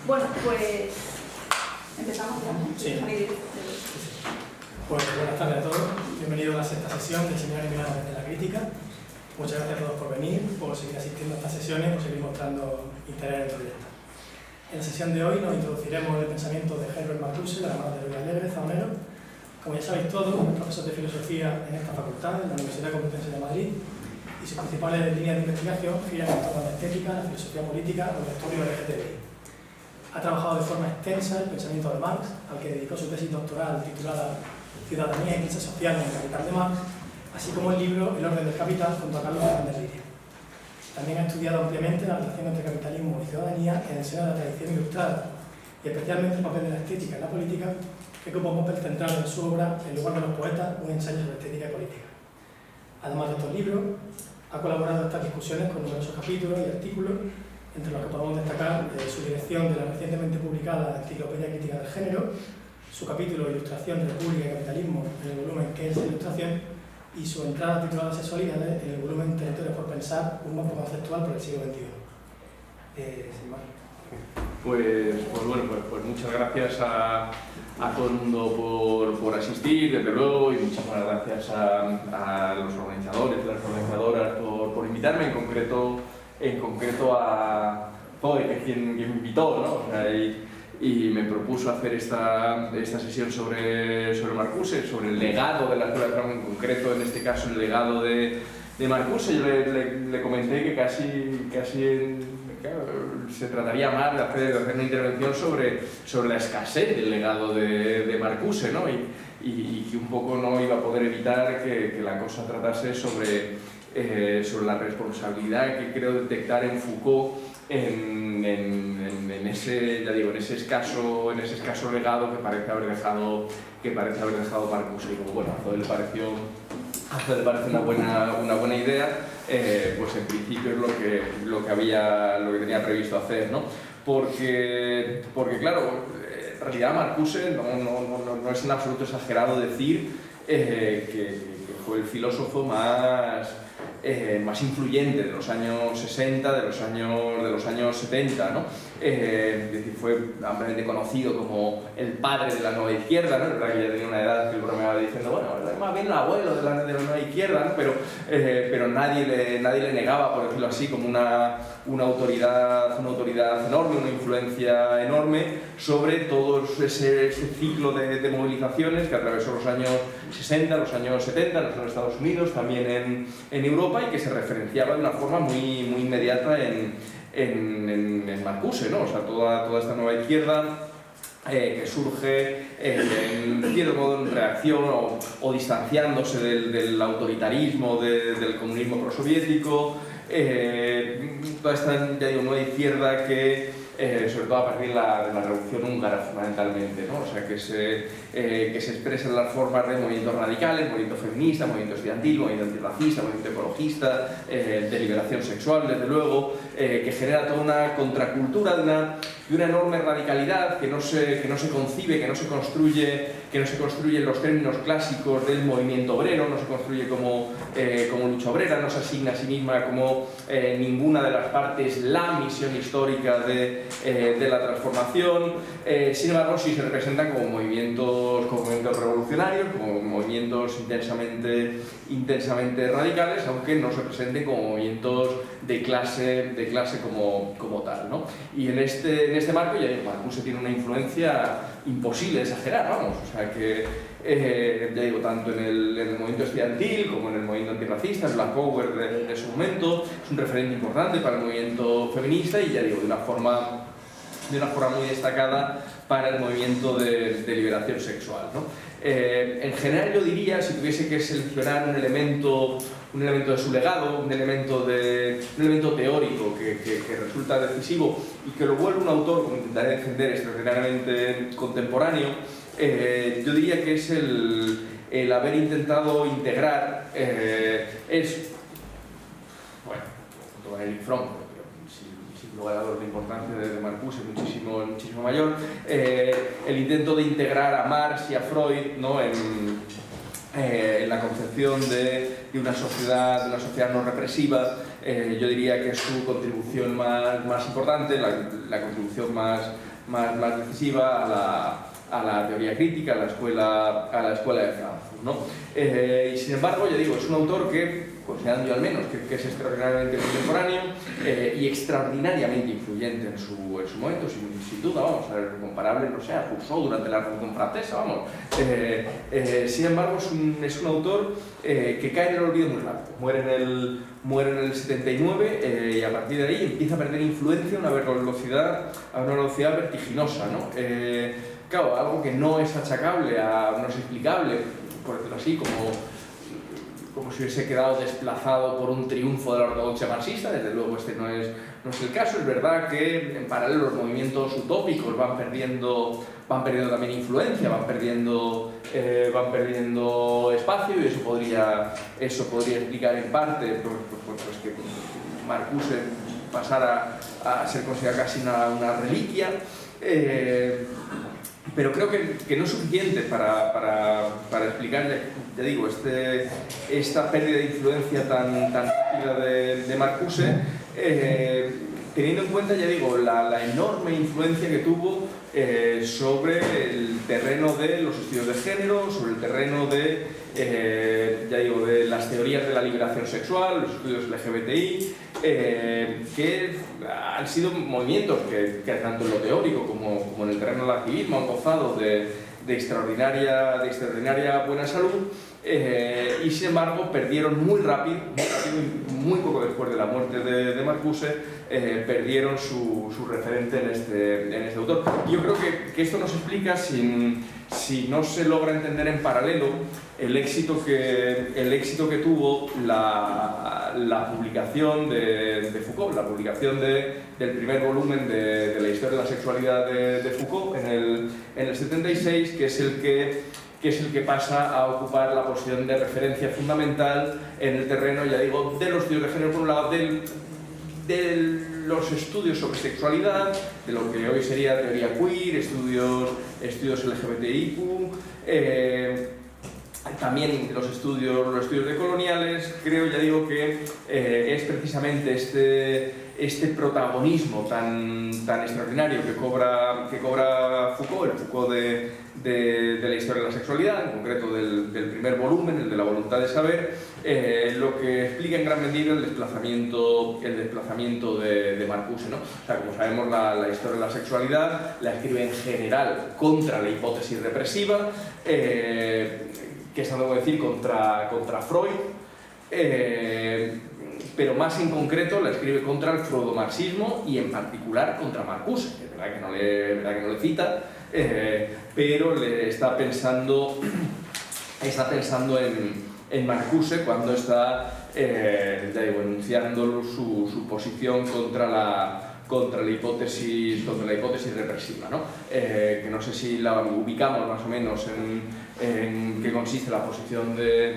Bueno, pues empezamos ya, ¿no? Sí. Sí. Pues buenas tardes a todos, bienvenidos a la sexta sesión del Seminario de la Crítica. Muchas gracias a todos por venir, por seguir asistiendo a estas sesiones, por seguir mostrando interés en el proyecto. En la sesión de hoy nos introduciremos el pensamiento de Herbert Marcuse, de la mano de Luis Alegre, zaonero. Como ya sabéis todos, es profesor de filosofía en esta facultad, en la Universidad Complutense de Madrid, y sus principales líneas de investigación giran en torno a la estética, la filosofía política o el estudio del LGTBI. Ha trabajado de forma extensa el pensamiento de Marx, al que dedicó su tesis doctoral titulada Ciudadanía y Crisis Social en el Capital de Marx, así como el libro El orden del capital junto a Carlos Fernández Liria. También ha estudiado ampliamente la relación entre capitalismo y ciudadanía en el seno de la tradición ilustrada, y especialmente el papel de la estética en la política, que ocupa un papel central en su obra En lugar de los poetas, un ensayo sobre estética y política. Además de estos libros, ha colaborado en estas discusiones con numerosos capítulos y artículos, entre los que podemos destacar su dirección de la recientemente publicada Enciclopedia Crítica del Género, su capítulo Ilustración, República y Capitalismo en el volumen ¿Qué es la ilustración? Y su entrada titulada Sexualidades en el volumen Territorios por pensar, un mapa conceptual por el siglo XXI. Sin más. Pues muchas gracias a todo el mundo por asistir, desde luego, y muchísimas gracias a los organizadores y las organizadoras por invitarme, en concreto a Zoe, que es quien me invitó, ¿no? O sea, y me propuso hacer esta sesión sobre Marcuse, sobre el legado de la escuela de Frankfurt, en concreto, en este caso, el legado de Marcuse. Yo le comenté que casi se trataría más de hacer una intervención sobre la escasez del legado de Marcuse, ¿no? Y que un poco no iba a poder evitar que la cosa tratase sobre la responsabilidad que creo detectar en Foucault en ese escaso legado que parece haber dejado Marcuse. Y como bueno, a Zoe le parece una buena idea, pues en principio es lo que tenía previsto hacer, ¿no? Porque claro, en realidad Marcuse no es en absoluto exagerado decir que fue el filósofo más influyente de los años 60, de los años 70, ¿no? Es decir, fue ampliamente conocido como el padre de la nueva izquierda, ¿no? Es verdad que ya tenía una edad que el bromeaba diciendo, bueno, más bien el abuelo de la nueva izquierda, ¿no? Pero nadie le negaba, por decirlo así, como una autoridad enorme, una influencia enorme sobre todo ese ciclo de movilizaciones que atravesó los años 60, los años 70, no solo en Estados Unidos, también en Europa, y que se referenciaba de una forma muy inmediata en Marcuse, ¿no? O sea, toda esta nueva izquierda que surge en cierto modo en reacción o distanciándose del autoritarismo, del comunismo prosoviético, toda esta, ya digo, nueva izquierda que sobre todo a partir de la Revolución Húngara fundamentalmente, ¿no? O sea, que se expresa en las formas de movimientos radicales, movimiento feminista, movimiento estudiantil, movimiento antirracista, movimiento ecologista, de liberación sexual, desde luego, que genera toda una contracultura de una enorme radicalidad que no se concibe, que no se construye en los términos clásicos del movimiento obrero, no se construye como lucha obrera, no se asigna a sí misma como ninguna de las partes la misión histórica de la transformación. Sin embargo, sí se representan como movimientos revolucionarios, como movimientos intensamente radicales, aunque no se presenten como movimientos de clase como tal, ¿no? Y en este marco, ya digo, Marcuse tiene una influencia imposible de exagerar, vamos, o sea que, ya digo, tanto en el movimiento estudiantil como en el movimiento antirracista, el Black Power de su momento, es un referente importante para el movimiento feminista y, ya digo, de una forma muy destacada para el movimiento de liberación sexual, ¿no? En general yo diría, si tuviese que seleccionar un elemento de su legado, un elemento teórico que resulta decisivo y que lo vuelve un autor, como intentaré defender, extraordinariamente contemporáneo, yo diría que es el haber intentado integrar, junto con Erich Fromm, sin lugar a dudas la importancia de Marcuse es muchísimo mayor, el intento de integrar a Marx y a Freud, ¿no? En la concepción de una sociedad no represiva. Yo diría que es su contribución más importante, la contribución más más decisiva a la teoría crítica, a la escuela de Frankfurt, ¿no? Y sin embargo, ya digo, es un autor que, considerando yo al menos, que es extraordinariamente contemporáneo y extraordinariamente influyente en su momento, sin duda, vamos, comparable, no sé, a Rousseau durante la Revolución Francesa, vamos. Sin embargo, es un autor que cae en el olvido muy rápido. Muere en el 79 y a partir de ahí empieza a perder influencia a una velocidad vertiginosa, ¿no? Claro, algo que no es achacable, no es explicable, por decirlo así, como si hubiese quedado desplazado por un triunfo de la ortodoxia marxista. Desde luego este no es el caso. Es verdad que en paralelo los movimientos utópicos van perdiendo también influencia, van perdiendo espacio, y eso podría explicar en parte pues que Marcuse pasara a ser considerado casi una reliquia. Pero creo que no es suficiente para explicar, ya digo, esta pérdida de influencia tan rápida de Marcuse, teniendo en cuenta, ya digo, la enorme influencia que tuvo sobre el terreno de los estudios de género, sobre el terreno de las teorías de la liberación sexual, los estudios LGBTI, que han sido movimientos que tanto en lo teórico como en el terreno del activismo han gozado de extraordinaria buena salud, y sin embargo perdieron muy rápido, muy poco después de la muerte de Marcuse, perdieron su referente en este autor. Yo creo que esto no se explica si no se logra entender en paralelo el éxito que tuvo la publicación de Foucault, la publicación del primer volumen de la historia de la sexualidad de Foucault en el 76, que es el que pasa a ocupar la posición de referencia fundamental en el terreno, ya digo, de los estudios de género por un lado, de los estudios sobre sexualidad, de lo que hoy sería teoría queer, estudios LGBTIQ, también los estudios decoloniales. Creo, ya digo, que es precisamente este protagonismo tan extraordinario que cobra Foucault, el Foucault de la historia de la sexualidad, en concreto del primer volumen, el de la voluntad de saber, lo que explica en gran medida el desplazamiento de Marcuse, ¿no? O sea, como sabemos, la historia de la sexualidad la escribe en general contra la hipótesis represiva, que es algo decir contra Freud, pero más en concreto la escribe contra el freudomarxismo y en particular contra Marcuse, que es verdad que no le cita, pero le está pensando en Marcuse cuando está enunciando su posición contra la hipótesis represiva, ¿no? Que no sé si la ubicamos más o menos en qué consiste la posición de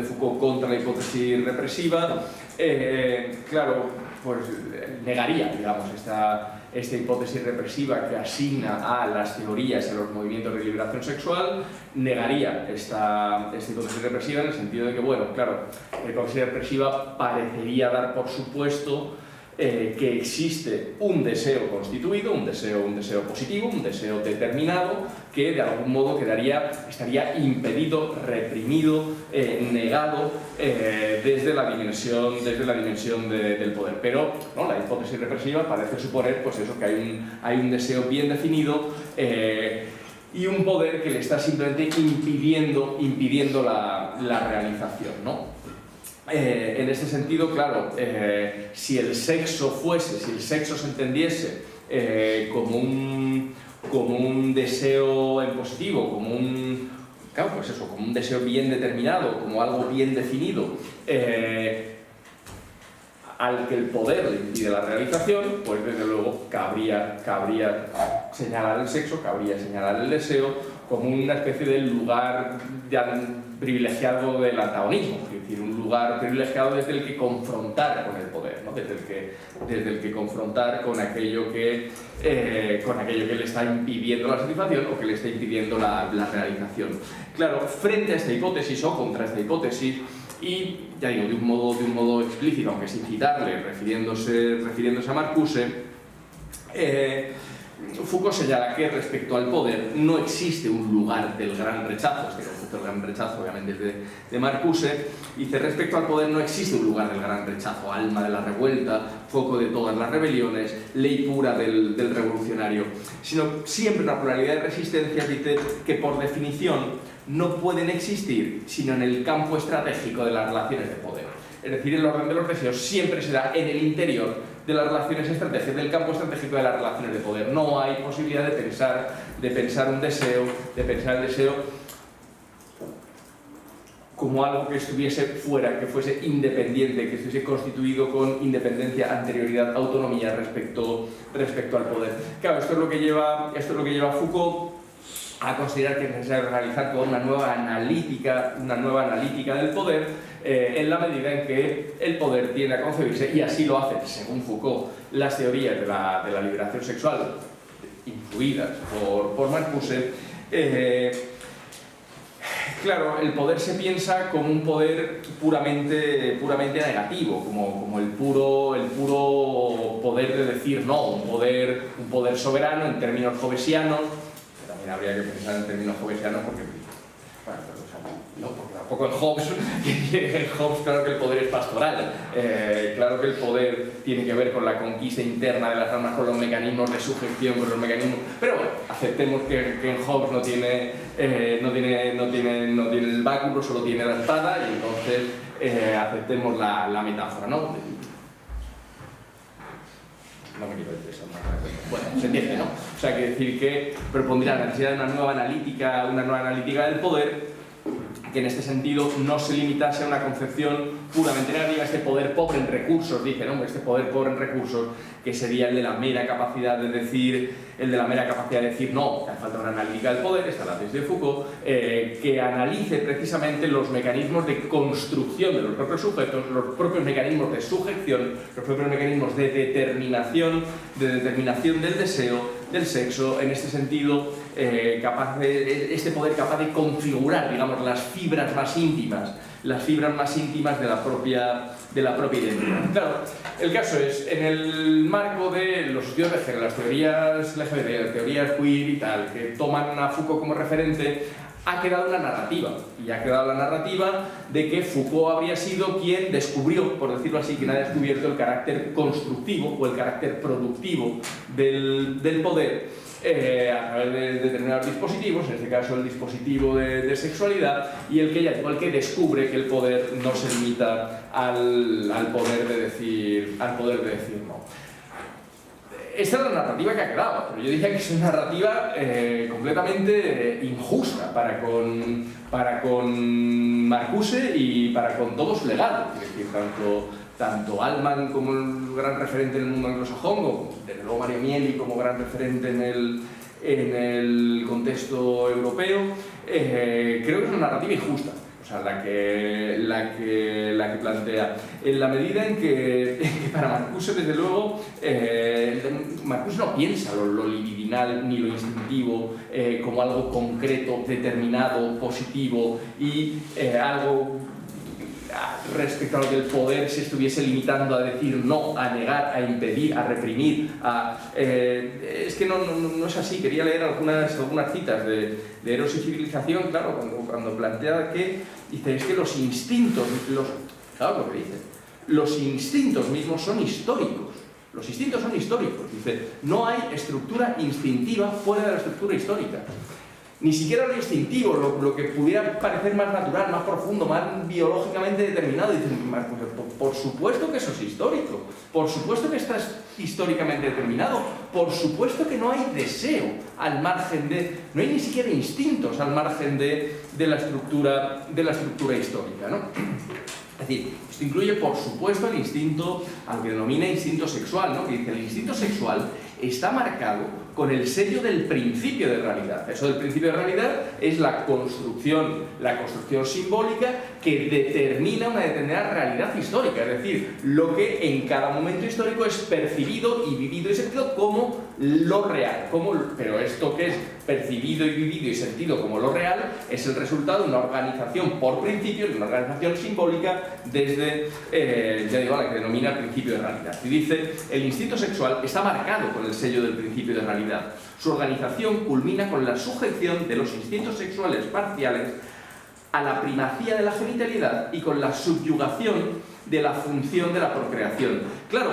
Foucault contra la hipótesis represiva. Claro, pues negaría, digamos, esta hipótesis represiva que asigna a las teorías y a los movimientos de liberación sexual, negaría esta hipótesis represiva en el sentido de que, bueno, claro, la hipótesis represiva parecería dar por supuesto que existe un deseo constituido, un deseo positivo, un deseo determinado, que de algún modo estaría impedido, reprimido, negado desde la dimensión del poder. Pero ¿no? La hipótesis represiva parece suponer pues eso, que hay un deseo bien definido y un poder que le está simplemente impidiendo la realización, ¿no? En este sentido, claro, si el sexo se entendiese como un deseo en positivo, como un deseo bien determinado, como algo bien definido, al que el poder le impide la realización, pues desde luego cabría señalar el sexo, cabría señalar el deseo como una especie de lugar privilegiado del antagonismo, es decir, un lugar privilegiado desde el que confrontar con el poder, ¿no? desde el que confrontar con aquello que le está impidiendo la satisfacción o que le está impidiendo la realización. Claro, frente a esta hipótesis o contra esta hipótesis, y ya digo, de un modo explícito, aunque sin citarle, refiriéndose a Marcuse, Foucault señala que respecto al poder no existe un lugar del gran rechazo. Este concepto del gran rechazo obviamente es de Marcuse. Dice, respecto al poder no existe un lugar del gran rechazo, alma de la revuelta, foco de todas las rebeliones, ley pura del revolucionario, sino siempre una pluralidad de resistencias, dice, que por definición no pueden existir sino en el campo estratégico de las relaciones de poder. Es decir, el orden de los deseos siempre será en el interior de las relaciones estratégicas, del campo estratégico de las relaciones de poder. No hay posibilidad de pensar un deseo, de pensar el deseo como algo que estuviese fuera, que fuese independiente, que estuviese constituido con independencia, anterioridad, autonomía respecto al poder. Claro, esto es lo que lleva Foucault a considerar que es necesario realizar toda una nueva analítica del poder, en la medida en que el poder tiende a concebirse, y así lo hacen, según Foucault, las teorías de la liberación sexual, influidas por Marcuse. Claro, el poder se piensa como un poder puramente negativo, como el puro poder de decir no, un poder soberano en términos hobbesianos. También habría que pensar en términos hobbesianos porque, bueno, porque tampoco en Hobbes, claro que el poder es pastoral, claro que el poder tiene que ver con la conquista interna de las almas, con los mecanismos de sujeción, con los mecanismos, pero bueno, aceptemos que en Hobbes no tiene el báculo, solo tiene la espada, y entonces aceptemos la metáfora, ¿no? No me quiero decir eso, bueno, se entiende, ¿no? O sea, quiere decir que propondría la necesidad de una nueva analítica del poder, que en este sentido no se limitase a una concepción puramente negativa, este poder pobre en recursos, dice, ¿no? Este poder pobre en recursos, que sería el de la mera capacidad de decir, no, que hace falta una analítica del poder, esta es la tesis de Foucault, que analice precisamente los mecanismos de construcción de los propios sujetos, los propios mecanismos de sujeción, los propios mecanismos de determinación del deseo, del sexo, en este sentido, este poder capaz de configurar, digamos, las fibras más íntimas de la propia identidad. Claro, el caso es, en el marco de los estudios de género, las teorías LGBT, las teorías queer y tal, que toman a Foucault como referente, ha quedado una narrativa, y ha quedado la narrativa de que Foucault habría sido quien descubrió, por decirlo así, quien ha descubierto el carácter constructivo o el carácter productivo del poder, a través de determinados dispositivos, en este caso el dispositivo de sexualidad, y el que descubre que el poder no se limita al poder de decir no. Esta es la narrativa que ha quedado, pero yo diría que es una narrativa completamente injusta para con Marcuse y para con todo su legado. Es decir, tanto Altman como el gran referente en el mundo anglosajón, como desde luego Mario Mieli como gran referente en el contexto europeo, creo que es una narrativa injusta. O sea, la que plantea, en la medida en que para Marcuse, desde luego, Marcuse no piensa lo libidinal ni lo instintivo como algo concreto, determinado, positivo y algo respecto a lo que el poder se estuviese limitando a decir no, a negar, a impedir, a reprimir, es que no es así. Quería leer algunas citas de Eros y Civilización, claro, cuando plantea que dice, es que los instintos, claro lo que dice, los instintos mismos son históricos. Los instintos son históricos. Dice, no hay estructura instintiva fuera de la estructura histórica. Ni siquiera lo instintivo, lo que pudiera parecer más natural, más profundo, más biológicamente determinado. Dicen, por supuesto que eso es histórico, por supuesto que estás históricamente determinado, por supuesto que no hay deseo al margen no hay ni siquiera instintos al margen de la estructura histórica, ¿no? Es decir, esto incluye, por supuesto, el instinto, al que denomina instinto sexual, ¿no? Que dice, el instinto sexual está marcado con el sello del principio de realidad. Eso del principio de realidad es la construcción simbólica que determina una determinada realidad histórica, es decir, lo que en cada momento histórico es percibido y vivido y sentido como lo real. Pero esto que es percibido y vivido y sentido como lo real es el resultado de una organización por principios, de una organización simbólica desde, ya digo, a la que denomina principio de realidad. Y dice, el instinto sexual está marcado con el sello del principio de realidad. Su organización culmina con la sujeción de los instintos sexuales parciales a la primacía de la genitalidad y con la subyugación de la función de la procreación. Claro,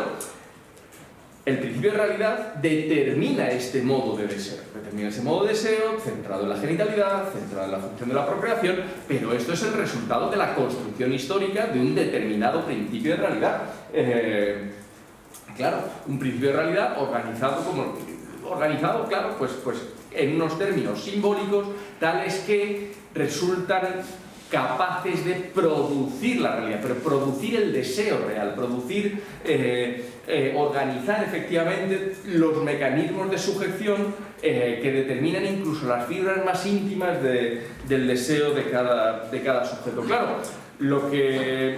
el principio de realidad determina este modo de deseo. Determina ese modo de deseo centrado en la genitalidad, centrado en la función de la procreación, pero esto es el resultado de la construcción histórica de un determinado principio de realidad. Claro, un principio de realidad organizado, claro, pues en unos términos simbólicos tales que resultan capaces de producir la realidad, pero producir el deseo real, organizar efectivamente los mecanismos de sujeción que determinan incluso las fibras más íntimas del deseo de cada sujeto. Claro, lo que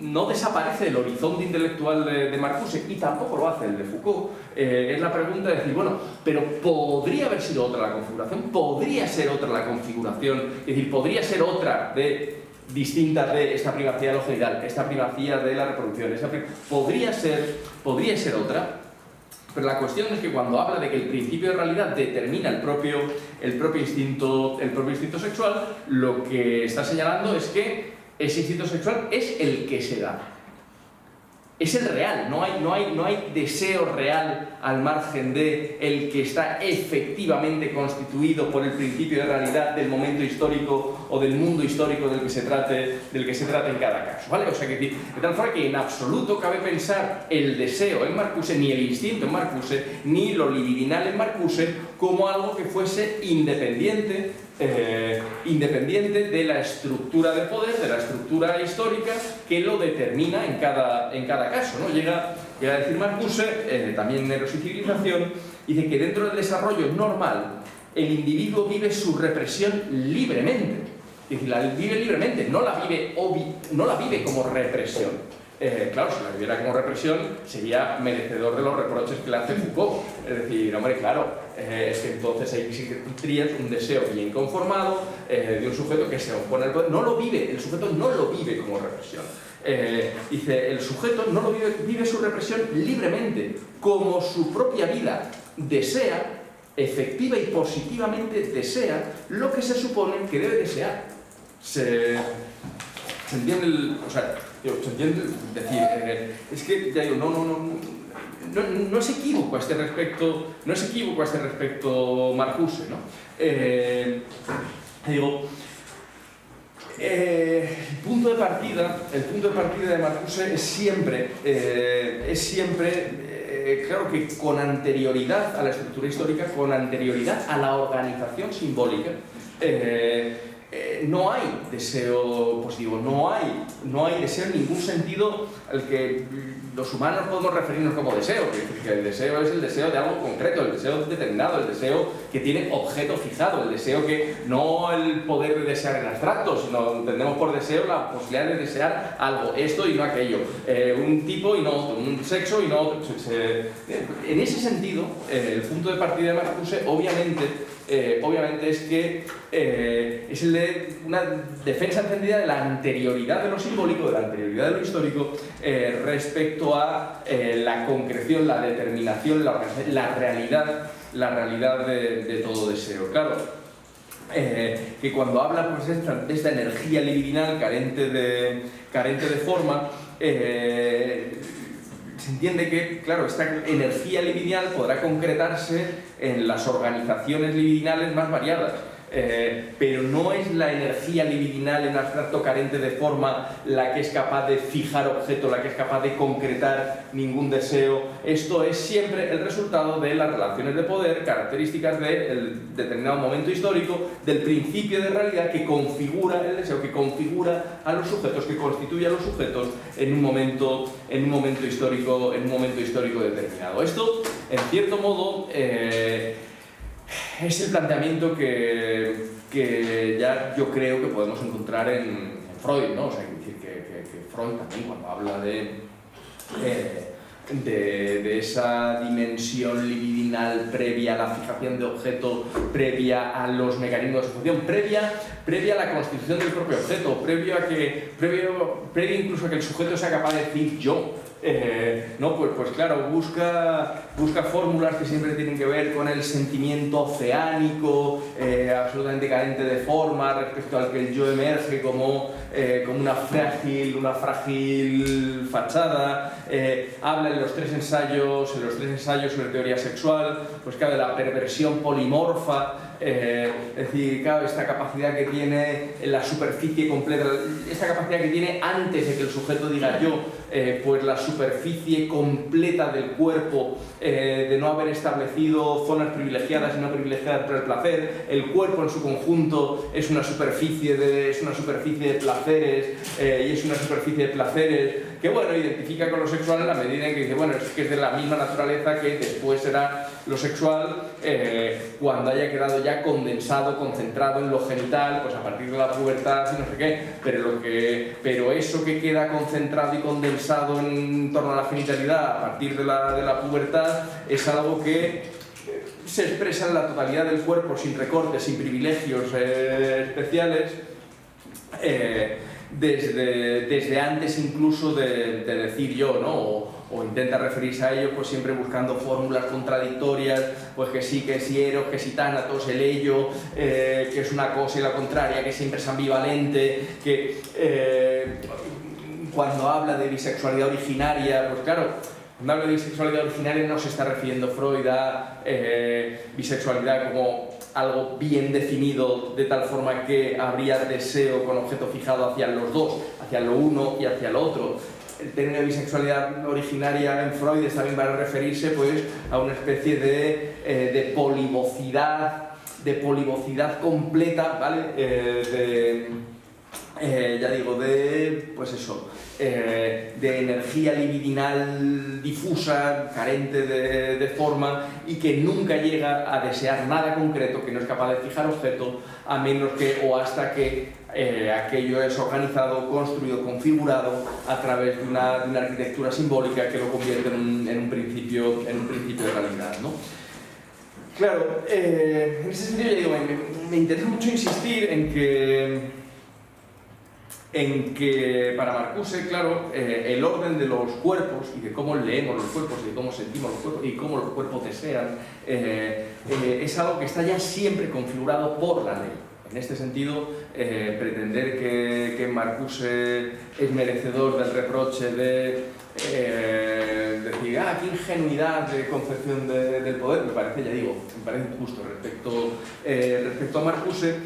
no desaparece del horizonte intelectual de Marcuse, y tampoco lo hace el de Foucault, es la pregunta de decir, bueno, pero ¿podría haber sido otra la configuración? ¿Podría ser otra la configuración? Es decir, ¿podría ser otra distinta de esta primacía de lo genital, esta primacía de la reproducción? ¿Podría ser otra? Pero la cuestión es que cuando habla de que el principio de realidad determina el propio instinto sexual, lo que está señalando es que ese instinto sexual es el que se da. Es el real, no hay deseo real al margen de el que está efectivamente constituido por el principio de realidad del momento histórico o del mundo histórico del que se trate en cada caso, ¿vale? O sea, que de tal forma que en absoluto cabe pensar el deseo en Marcuse, ni el instinto en Marcuse, ni lo libidinal en Marcuse como algo que fuese independiente de la estructura de poder, de la estructura histórica que lo determina en cada caso, ¿no? Llega a decir Marcuse, también en Eros y Civilización, dice que dentro del desarrollo normal el individuo vive su represión libremente. Es decir, la vive libremente, no la vive como represión. Claro, si la viviera como represión sería merecedor de los reproches que le hace Foucault. Es decir, hombre, claro, es que entonces ahí existiría un deseo bien conformado de un sujeto que se opone al poder. No lo vive, el sujeto no lo vive como represión. Dice, el sujeto no lo vive su represión libremente, como su propia vida desea, efectiva y positivamente desea lo que se supone que debe desear. ¿Se entiende se entiende decir, es que ya digo, no es equívoco a este respecto Marcuse, ¿no? El punto de partida de Marcuse es siempre claro que con anterioridad a la estructura histórica, con anterioridad a la organización simbólica, no hay deseo positivo, no hay deseo en ningún sentido al que los humanos podemos referirnos como deseo, que el deseo es el deseo de algo concreto, el deseo determinado, el deseo que tiene objeto fijado, el deseo que no el poder de desear en abstracto, sino entendemos por deseo la posibilidad de desear algo, esto y no aquello, un tipo y no otro, un sexo y no otro. En ese sentido, el punto de partida de Marcuse obviamente es que es el de una defensa encendida de la anterioridad de lo simbólico, de la anterioridad de lo histórico respecto a la concreción, la determinación, la realidad de todo deseo. Claro, que cuando habla pues, de esta energía libidinal carente de forma, se entiende que, claro, esta energía libidinal podrá concretarse en las organizaciones libidinales más variadas, pero no es la energía libidinal en abstracto carente de forma la que es capaz de fijar objeto, la que es capaz de concretar ningún deseo. Esto es siempre el resultado de las relaciones de poder, características del determinado momento histórico, del principio de realidad que configura el deseo, que configura a los sujetos, que constituye a los sujetos en un momento histórico determinado. Esto, en cierto modo, es el planteamiento que ya yo creo que podemos encontrar en Freud, ¿no? O sea, que Freud también, cuando habla de esa dimensión libidinal previa a la fijación de objeto, previa a los mecanismos de asociación, previa a la constitución del propio objeto, previa incluso a que el sujeto sea capaz de decir yo. No, pues claro, busca fórmulas que siempre tienen que ver con el sentimiento oceánico, absolutamente carente de forma, respecto al que el yo emerge como una frágil fachada. Habla en los tres ensayos sobre teoría sexual, pues claro, de la perversión polimorfa. Es decir, claro, esta capacidad que tiene la superficie completa, esta capacidad que tiene antes de que el sujeto diga yo, pues la superficie completa del cuerpo, de no haber establecido zonas privilegiadas y no privilegiadas para el placer. El cuerpo en su conjunto es una superficie de placeres, y es una superficie de placeres que, bueno, identifica con lo sexual en la medida en que dice, bueno, es que es de la misma naturaleza que después será lo sexual, cuando haya quedado ya condensado, concentrado en lo genital, pues a partir de la pubertad y no sé qué, pero eso que queda concentrado y condensado en torno a la genitalidad a partir de la pubertad es algo que se expresa en la totalidad del cuerpo, sin recortes, sin privilegios especiales, desde antes incluso de decir yo, ¿no? O intenta referirse a ello, pues siempre buscando fórmulas contradictorias, pues que sí Eros, que sí Tánatos, el ello, que es una cosa y la contraria, que siempre es ambivalente, que cuando habla de bisexualidad originaria, pues claro, cuando habla de bisexualidad originaria no se está refiriendo Freud a bisexualidad como algo bien definido, de tal forma que habría deseo con objeto fijado hacia los dos, hacia lo uno y hacia lo otro. El término de bisexualidad originaria en Freud también va a referirse pues, a una especie de polivocidad completa, ¿vale? Ya digo, pues eso, de energía libidinal difusa, carente de forma, y que nunca llega a desear nada concreto, que no es capaz de fijar objeto, a menos que o hasta que aquello es organizado, construido, configurado a través de una arquitectura simbólica que lo convierte en un principio de realidad, ¿no? Claro, en ese sentido ya digo, me interesa mucho insistir en que para Marcuse, claro, el orden de los cuerpos y de cómo leemos los cuerpos y de cómo sentimos los cuerpos y cómo los cuerpos desean, es algo que está ya siempre configurado por la ley. En este sentido, pretender que Marcuse es merecedor del reproche de decir, qué ingenuidad de concepción del poder, me parece injusto respecto a Marcuse.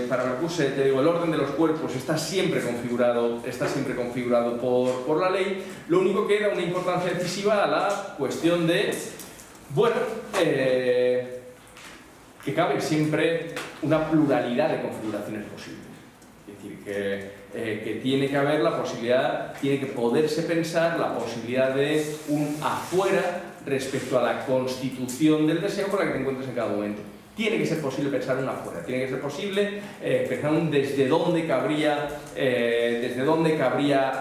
Para Marcuse, te digo, el orden de los cuerpos está siempre configurado por la ley. Lo único que da una importancia decisiva a la cuestión de, bueno, que cabe siempre una pluralidad de configuraciones posibles. Es decir, que tiene que haber la posibilidad, tiene que poderse pensar la posibilidad de un afuera respecto a la constitución del deseo con la que te encuentres en cada momento. Tiene que ser posible pensar un afuera, tiene que ser posible pensar un desde dónde cabría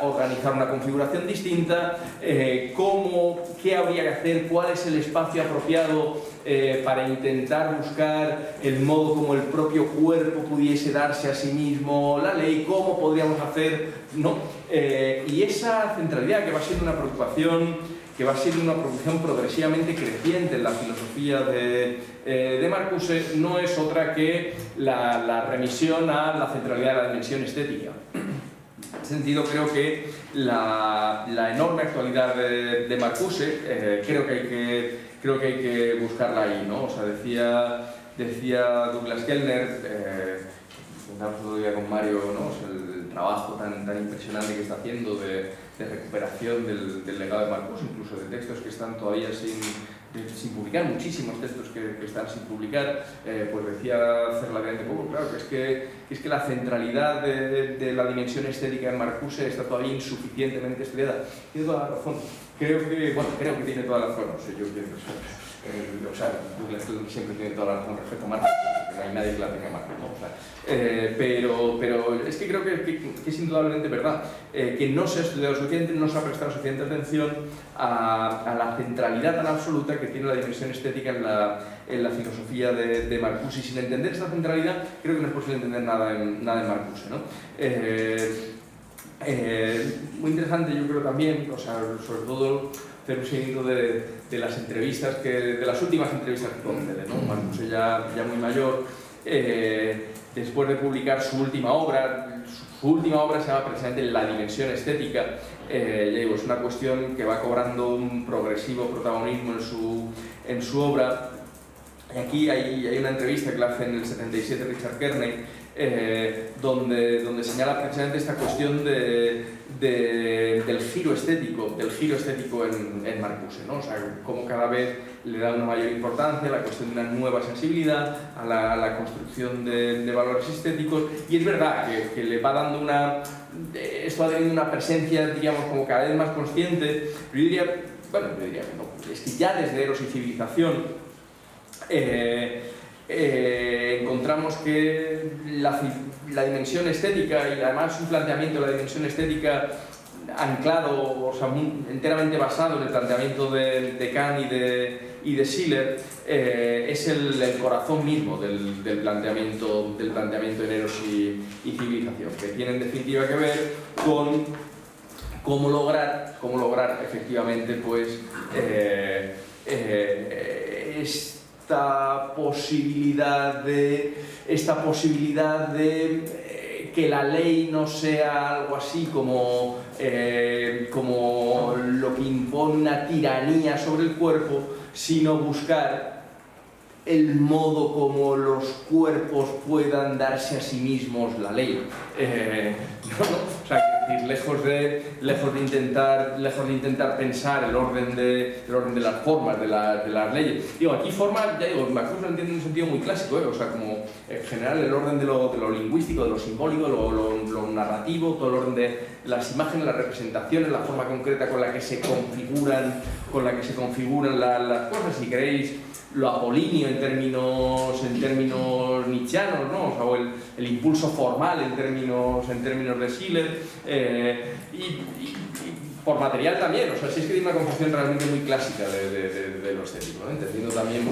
organizar una configuración distinta, qué habría que hacer, cuál es el espacio apropiado para intentar buscar el modo como el propio cuerpo pudiese darse a sí mismo la ley, cómo podríamos hacer, ¿no? Y esa centralidad que va a ser una preocupación progresivamente creciente en la filosofía de Marcuse, no es otra que la remisión a la centralidad de la dimensión estética. En ese sentido, creo que la enorme actualidad de Marcuse, creo que hay que buscarla ahí, ¿no? O sea, decía Douglas Kellner, contamos otro día con Mario, ¿no? O sea, el trabajo tan impresionante que está haciendo de recuperación del legado de Marcuse, incluso de textos que están todavía sin publicar, muchísimos textos que están sin publicar, pues decía Cerlaviante, claro, que es que la centralidad de la dimensión estética en Marcuse está todavía insuficientemente estudiada. Tiene toda la razón. Creo que tiene toda la razón. O sea, Douglas siempre tiene toda la razón respecto a Marcuse. no hay nadie que la tenga mal, ¿no? O sea, pero es que creo que es indudablemente verdad, que no se ha estudiado suficiente, no se ha prestado suficiente atención a la centralidad tan absoluta que tiene la dimensión estética en la filosofía de Marcuse. Y sin entender esta centralidad, creo que no es posible entender nada en Marcuse, ¿no? Muy interesante, yo creo también, o sea, sobre todo hacer un seguimiento de las entrevistas, de las últimas entrevistas que concede, ¿no? Marcuse ya muy mayor, después de publicar su última obra se llama precisamente La dimensión estética. Ya digo, es una cuestión que va cobrando un progresivo protagonismo en su obra. Y aquí hay una entrevista que le hace en el 77 Richard Kearney, donde señala precisamente esta cuestión del giro estético en Marcuse, ¿no? O sea, cómo cada vez le da una mayor importancia a la cuestión de una nueva sensibilidad, a la construcción de valores estéticos, y es verdad que le va dando esto va teniendo una presencia, digamos, como cada vez más consciente. Yo diría que no, es que ya desde Eros y Civilización encontramos que la dimensión estética, y además un planteamiento de la dimensión estética anclado, o sea, enteramente basado en el planteamiento de Kant y de Schiller, es el corazón mismo del planteamiento en Eros y Civilización, que tiene en definitiva que ver con cómo lograr efectivamente, pues, esta posibilidad de que la ley no sea algo así como lo que impone una tiranía sobre el cuerpo, sino buscar el modo como los cuerpos puedan darse a sí mismos la ley. O sea, lejos de intentar pensar el orden de las formas de las leyes. Digo, aquí forma, ya digo, Marcuse lo entiende en un sentido muy clásico, o sea, como en general el orden de lo lingüístico, de lo simbólico, lo narrativo, todo el orden de las imágenes, las representaciones, la forma concreta con la que se configuran las cosas, si queréis, lo apolíneo en términos nietzscheanos, ¿no? O sea, o el impulso formal en términos de Schiller, y por material también, o sea, sí es que tiene una concepción realmente muy clásica de lo estético, ¿no? Entendiendo también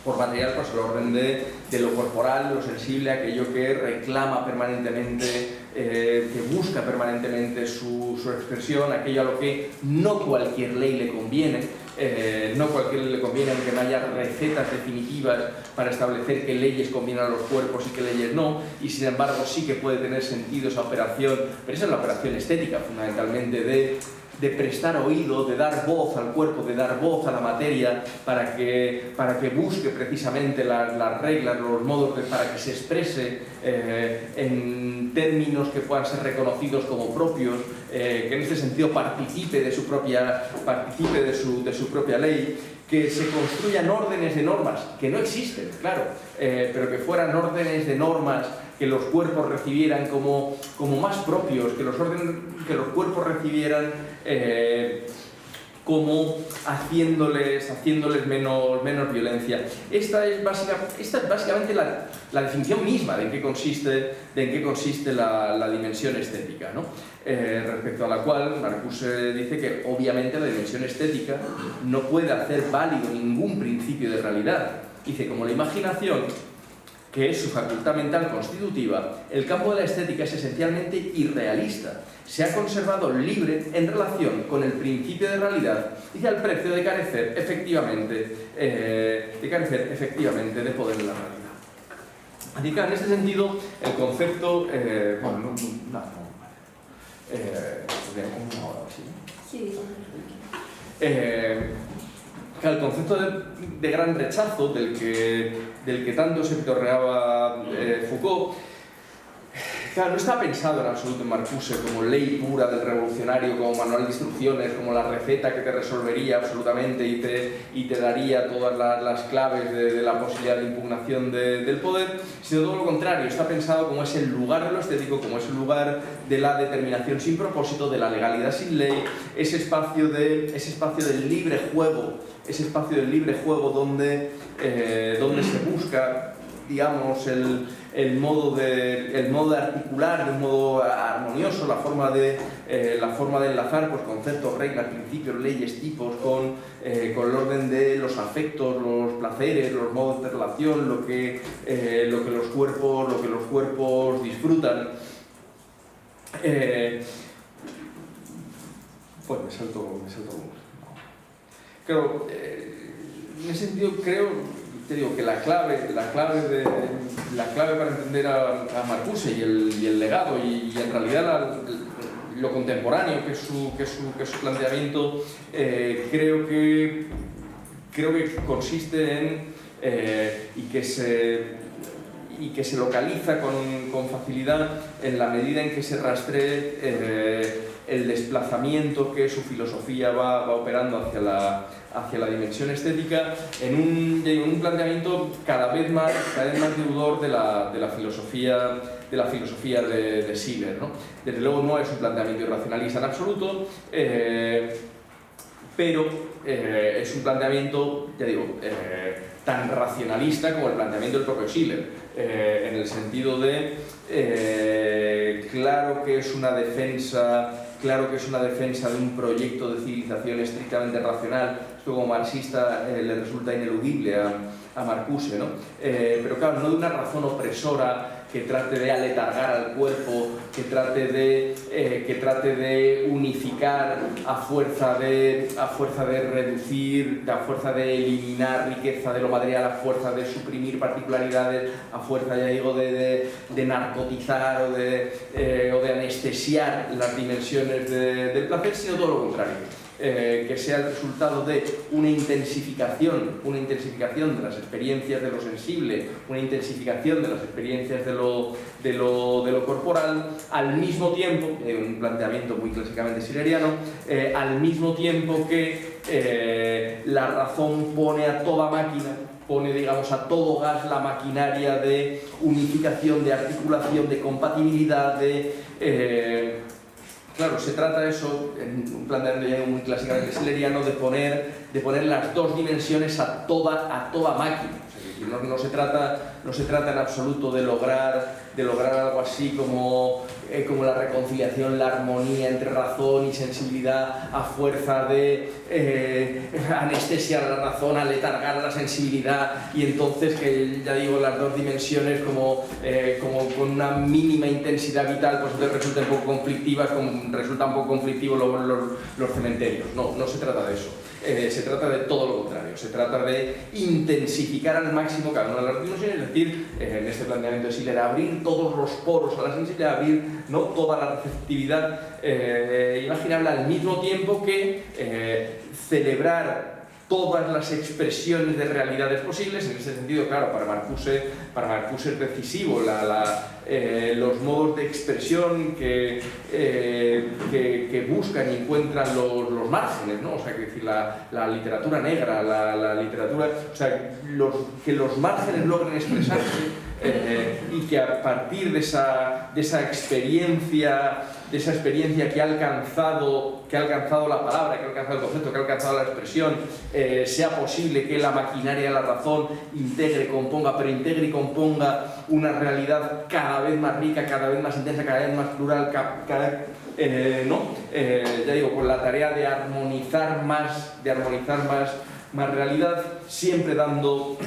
por material, pues el orden de lo corporal, lo sensible, aquello que reclama permanentemente, que busca permanentemente su expresión, aquello a lo que no cualquier ley le conviene. Aunque no haya recetas definitivas para establecer qué leyes convienen a los cuerpos y qué leyes no, y sin embargo sí que puede tener sentido esa operación, pero esa es la operación estética fundamentalmente, de prestar oído, de dar voz al cuerpo, de dar voz a la materia, para que busque precisamente las reglas, los modos para que se exprese en términos que puedan ser reconocidos como propios, que en este sentido participe de su propia ley, que se construyan órdenes de normas que no existen, claro, pero que fueran órdenes de normas que los cuerpos recibieran como más propios, que los cuerpos recibieran como haciéndoles menos violencia. Esta es básicamente la definición misma de en qué consiste la dimensión estética, ¿no? Respecto a la cual Marcuse dice que obviamente la dimensión estética no puede hacer válido ningún principio de realidad. Dice, como la imaginación, que es su facultad mental constitutiva, el campo de la estética es esencialmente irrealista. Se ha conservado libre en relación con el principio de realidad y al precio de carecer efectivamente de poder de la realidad. Así que en este sentido, el concepto... el concepto de gran rechazo del que tanto se pitorreaba Foucault, claro, no está pensado en absoluto en Marcuse como ley pura del revolucionario, como manual de instrucciones, como la receta que te resolvería absolutamente y te daría todas las claves de la posibilidad de impugnación del poder, sino todo lo contrario. Está pensado como es el lugar de lo estético, como es el lugar de la determinación sin propósito, de la legalidad sin ley, ese espacio del libre juego donde se busca, digamos, el modo de articular de un modo armonioso, la forma de enlazar pues, conceptos, reglas, principios, leyes, tipos con el orden de los afectos, los placeres, los modos de relación, lo que los cuerpos disfrutan. Pues me salto. Claro, en ese sentido te digo que la clave para entender a Marcuse y el legado y en realidad lo contemporáneo que es su planteamiento, creo que consiste en y que se localiza con facilidad en la medida en que se rastree el desplazamiento que su filosofía va operando hacia la dimensión estética en un planteamiento cada vez más deudor de la filosofía de Schiller, ¿no? Desde luego no es un planteamiento irracionalista en absoluto, pero es un planteamiento, ya digo, tan racionalista como el planteamiento del propio Schiller, en el sentido de claro que es una defensa de un proyecto de civilización estrictamente racional. Esto como marxista le resulta ineludible a Marcuse, ¿no? Pero claro, no de una razón opresora que trate de aletargar al cuerpo, que trate de unificar a fuerza de reducir, a fuerza de eliminar riqueza de lo material, a fuerza de suprimir particularidades, a fuerza, ya digo, de narcotizar o de anestesiar las dimensiones del placer, sino todo lo contrario. Que sea el resultado de una intensificación de las experiencias de lo sensible, una intensificación de las experiencias de lo corporal, al mismo tiempo, un planteamiento muy clásicamente schilleriano, al mismo tiempo que la razón pone a toda máquina, digamos, a todo gas la maquinaria de unificación, de articulación, de compatibilidad, claro, se trata eso, en un planteamiento ya muy clásicamente schilleriano, de poner las dos dimensiones a toda máquina. O sea, no se trata en absoluto de lograr algo así como la reconciliación, la armonía entre razón y sensibilidad a fuerza de anestesiar la razón, aletargar la sensibilidad, y entonces que, ya digo, las dos dimensiones como con una mínima intensidad vital, pues entonces resultan un poco conflictivas, como resultan un poco conflictivos los cementerios. No se trata de eso. Se trata de todo lo contrario, se trata de intensificar al máximo cada una de las dimensiones, es decir, en este planteamiento de Schiller, abrir todos los poros a la sensibilidad, abrir, ¿no?, toda la receptividad imaginable, al mismo tiempo que celebrar todas las expresiones de realidades posibles. En ese sentido, claro, para Marcuse es decisivo los modos de expresión que buscan y encuentran los márgenes, ¿no? O sea, que decir, la literatura negra, la literatura, o sea, que los márgenes logren expresarse y que a partir de esa experiencia que ha alcanzado la palabra, que ha alcanzado el concepto, que ha alcanzado la expresión, sea posible que la maquinaria de la razón integre y componga una realidad cada vez más rica, cada vez más intensa, cada vez más plural, ya digo, con la tarea de armonizar más realidad, siempre dando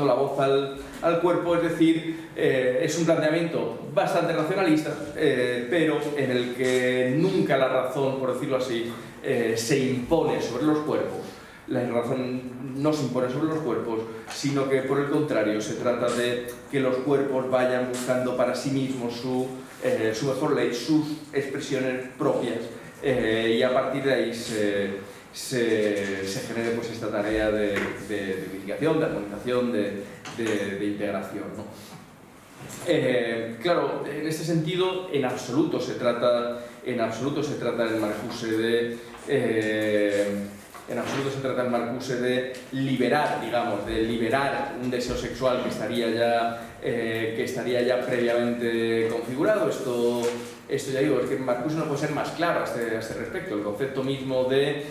la voz al cuerpo. Es decir, es un planteamiento bastante racionalista, pero en el que nunca la razón, por decirlo así, se impone sobre los cuerpos. La razón no se impone sobre los cuerpos, sino que por el contrario se trata de que los cuerpos vayan buscando para sí mismos su mejor ley, sus expresiones propias, y a partir de ahí se genere pues esta tarea de unificación, de armonización, de integración, ¿no? Claro, en este sentido, en absoluto se trata en Marcuse de liberar, digamos, un deseo sexual que estaría ya previamente configurado. Esto Esto ya digo, es que Marcuse no puede ser más claro a este respecto. El concepto mismo de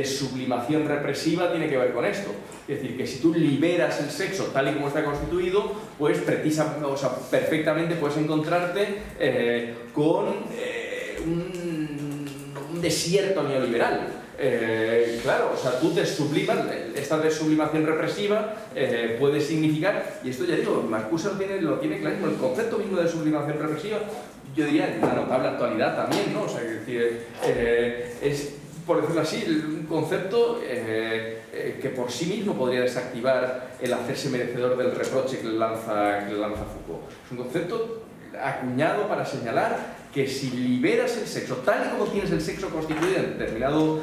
sublimación represiva tiene que ver con esto. Es decir, que si tú liberas el sexo tal y como está constituido, pues perfectamente puedes encontrarte con un desierto neoliberal. Claro, o sea, tú te sublimas, esta desublimación represiva puede significar, y esto ya digo, Marcuse lo tiene clarísimo, el concepto mismo de sublimación represiva, yo diría en la notable actualidad también, ¿no? O sea, es decir, es, por decirlo así, un concepto que por sí mismo podría desactivar el hacerse merecedor del reproche que le lanza Foucault. Es un concepto acuñado para señalar que si liberas el sexo tal y como tienes el sexo constituido en determinado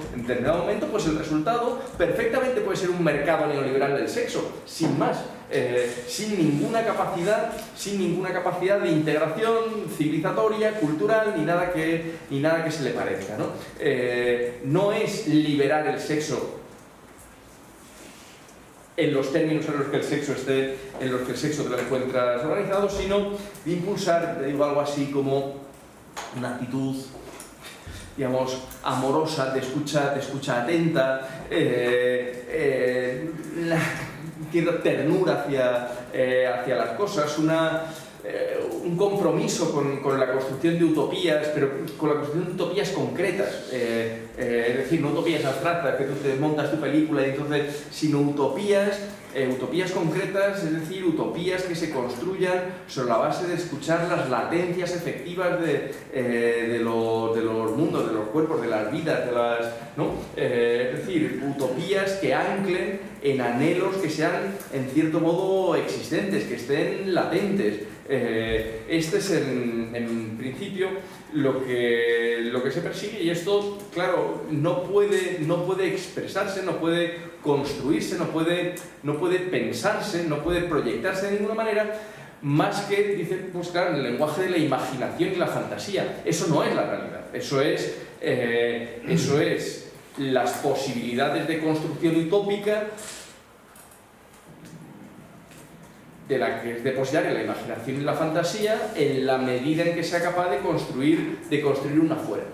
momento, pues el resultado perfectamente puede ser un mercado neoliberal del sexo, sin más, sin ninguna capacidad de integración civilizatoria, cultural, ni nada que se le parezca, ¿no? No es liberar el sexo en los términos en los que el sexo te lo encuentras organizado, sino de impulsar, digo, algo así como una actitud, digamos, amorosa, de escucha atenta, cierta ternura hacia las cosas, un compromiso con la construcción de utopías, pero con la construcción de utopías concretas, es decir, no utopías abstractas, que tú te montas tu película y entonces, sino utopías concretas, es decir, utopías que se construyan sobre la base de escuchar las latencias efectivas de los mundos, de los cuerpos, de las vidas, ¿no? Es decir, utopías que anclen en anhelos que sean, en cierto modo, existentes, que estén latentes. Este es, en principio, lo que se persigue, y esto, claro, no puede expresarse, no puede construirse, no puede pensarse, no puede proyectarse de ninguna manera, más que, dice, pues claro, en el lenguaje de la imaginación y la fantasía. Eso no es la realidad, eso es las posibilidades de construcción utópica de la que es depositar en la imaginación y la fantasía en la medida en que sea capaz de construir una fuera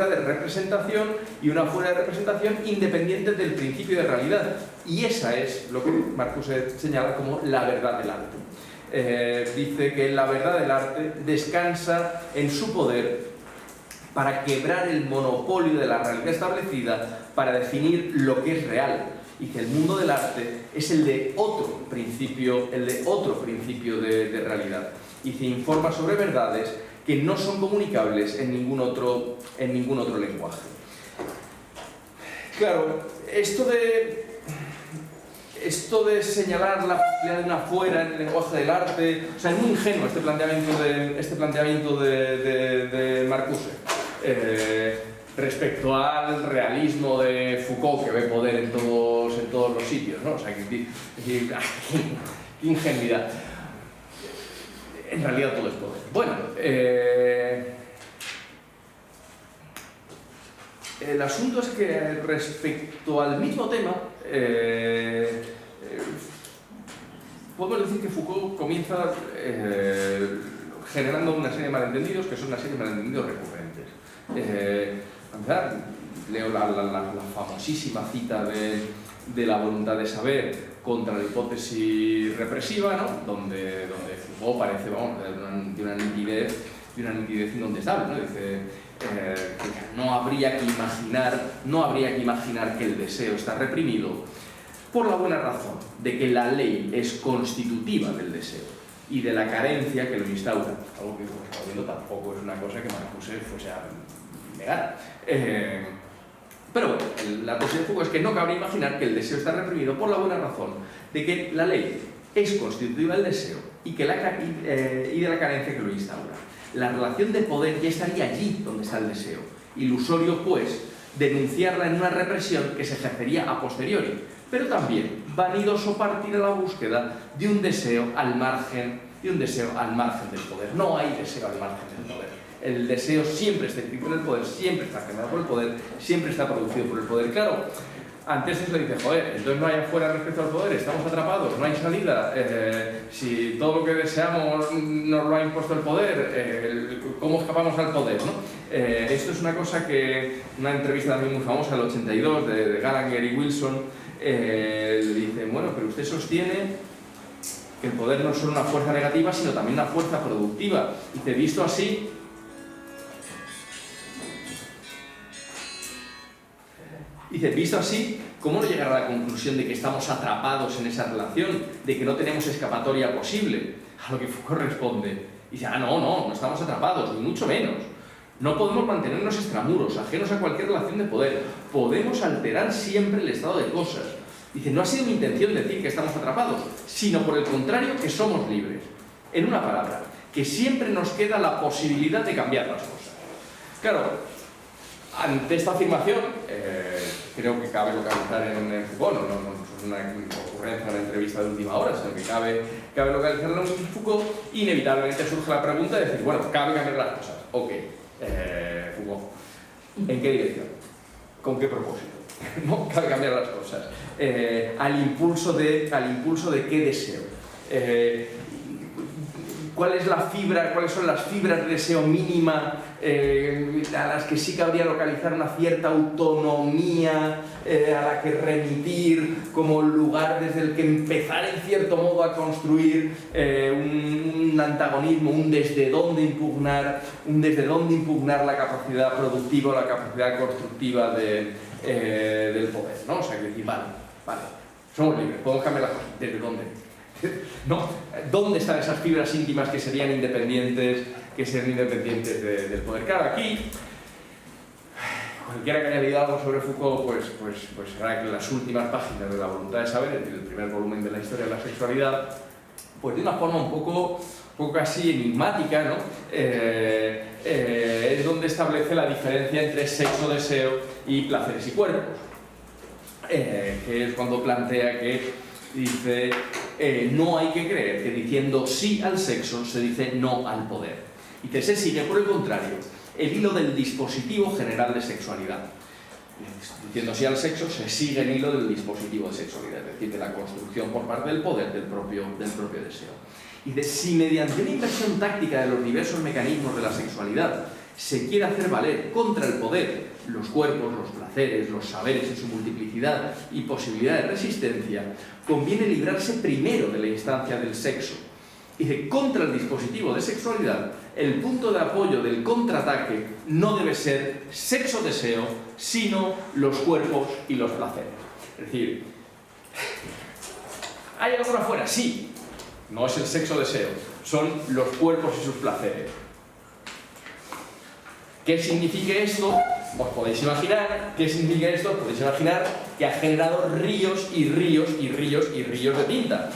de representación, y una fuera de representación independiente del principio de realidad. Y esa es lo que Marcuse señala como la verdad del arte. Dice que la verdad del arte descansa en su poder para quebrar el monopolio de la realidad establecida, para definir lo que es real. Y que el mundo del arte es el de otro principio de realidad, y se informa sobre verdades que no son comunicables en ningún otro lenguaje. Claro, esto de señalar la posibilidad de una fuera en el lenguaje del arte, o sea, es muy ingenuo este planteamiento de Marcuse. Respecto al realismo de Foucault, que ve poder en todos los sitios, ¿no? O sea, qué ingenuidad. En realidad todo es poder. Bueno, el asunto es que respecto al mismo tema, podemos decir que Foucault comienza generando una serie de malentendidos, que son una serie de malentendidos recurrentes. Leo la famosísima cita de la voluntad de saber contra la hipótesis represiva, ¿no? donde Foucault parece, de una nitidez incontestable, ¿no? Dice que no habría que imaginar que el deseo está reprimido, por la buena razón de que la ley es constitutiva del deseo y de la carencia que lo instaura. Algo que, como estamos viendo, tampoco es una cosa que Marcuse fuese a negar. Pero bueno, la tesis de Foucault es que no cabe imaginar que el deseo está reprimido por la buena razón de que la ley es constitutiva del deseo y de la carencia que lo instaura. La relación de poder ya estaría allí donde está el deseo. Ilusorio, pues, denunciarla en una represión que se ejercería a posteriori, pero también vanidoso partir a la búsqueda de un deseo al margen del poder. No hay deseo al margen del poder. El deseo siempre está escrito en el poder, siempre está generado por el poder, siempre está producido por el poder. Claro, antes se le dice, joder, entonces no hay afuera respecto al poder, estamos atrapados, no hay salida, si todo lo que deseamos nos lo ha impuesto el poder, ¿cómo escapamos al poder, ¿no? Esto es una cosa que, una entrevista también muy famosa, el 82, de Gallagher y Wilson, le dice, bueno, pero usted sostiene que el poder no es solo una fuerza negativa, sino también una fuerza productiva. Y te he visto así, dice, visto así, ¿cómo no llegar a la conclusión de que estamos atrapados en esa relación, de que no tenemos escapatoria posible? A lo que Foucault responde, dice, no estamos atrapados, ni mucho menos. No podemos mantenernos extramuros, ajenos a cualquier relación de poder. Podemos alterar siempre el estado de cosas. Dice, no ha sido mi intención decir que estamos atrapados, sino por el contrario, que somos libres. En una palabra, que siempre nos queda la posibilidad de cambiar las cosas. Claro, ante esta afirmación, creo que cabe localizar en Foucault, no es una ocurrencia, una entrevista de última hora, sino que cabe localizarlo en Foucault, inevitablemente surge la pregunta de decir, bueno, cabe cambiar las cosas. Ok, Foucault, ¿en qué dirección? ¿Con qué propósito? No, cabe cambiar las cosas. Al impulso de qué deseo. ¿Cuáles son las fibras de deseo mínima a las que sí cabría localizar una cierta autonomía a la que remitir como lugar desde el que empezar en cierto modo a construir un antagonismo, un desde dónde impugnar la capacidad productiva o la capacidad constructiva del poder, ¿no? O sea, que decir, vale, somos libres, podemos cambiar las cosas. ¿Desde dónde? ¿No? ¿Dónde están esas fibras íntimas que serían independientes del poder? Claro, aquí, cualquiera que haya leído algo sobre Foucault, pues será que en las últimas páginas de La voluntad de saber, el primer volumen de la historia de la sexualidad, pues de una forma un poco casi enigmática, ¿no? Es donde establece la diferencia entre sexo, deseo y placeres y cuerpos, que es cuando plantea que dice, no hay que creer que diciendo sí al sexo se dice no al poder. Y que se sigue, por el contrario, el hilo del dispositivo general de sexualidad. Diciendo sí al sexo se sigue el hilo del dispositivo de sexualidad, es decir, de la construcción por parte del poder del propio deseo. Y de si mediante una inversión táctica de los diversos mecanismos de la sexualidad se quiere hacer valer contra el poder los cuerpos, los placeres, los saberes en su multiplicidad y posibilidad de resistencia, conviene librarse primero de la instancia del sexo. Y de contra el dispositivo de sexualidad, el punto de apoyo del contraataque no debe ser sexo-deseo, sino los cuerpos y los placeres. Es decir, ¿hay algo afuera? Sí. No es el sexo-deseo, son los cuerpos y sus placeres. ¿Qué significa esto? Os podéis imaginar. ¿Qué significa esto? Os podéis imaginar que ha generado ríos y ríos y ríos y ríos de tinta.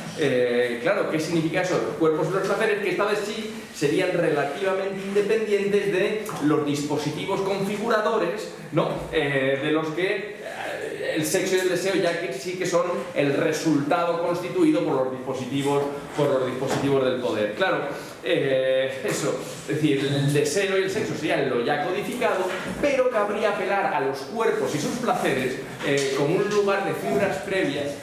Claro, ¿qué significa eso? Los cuerpos y los placeres, que esta vez sí serían relativamente independientes de los dispositivos configuradores, ¿no? De los que el sexo y el deseo ya que sí que son el resultado constituido por los dispositivos del poder. Claro, eso, es decir, el deseo y el sexo serían lo ya codificado, pero cabría apelar a los cuerpos y sus placeres como un lugar de fibras previas,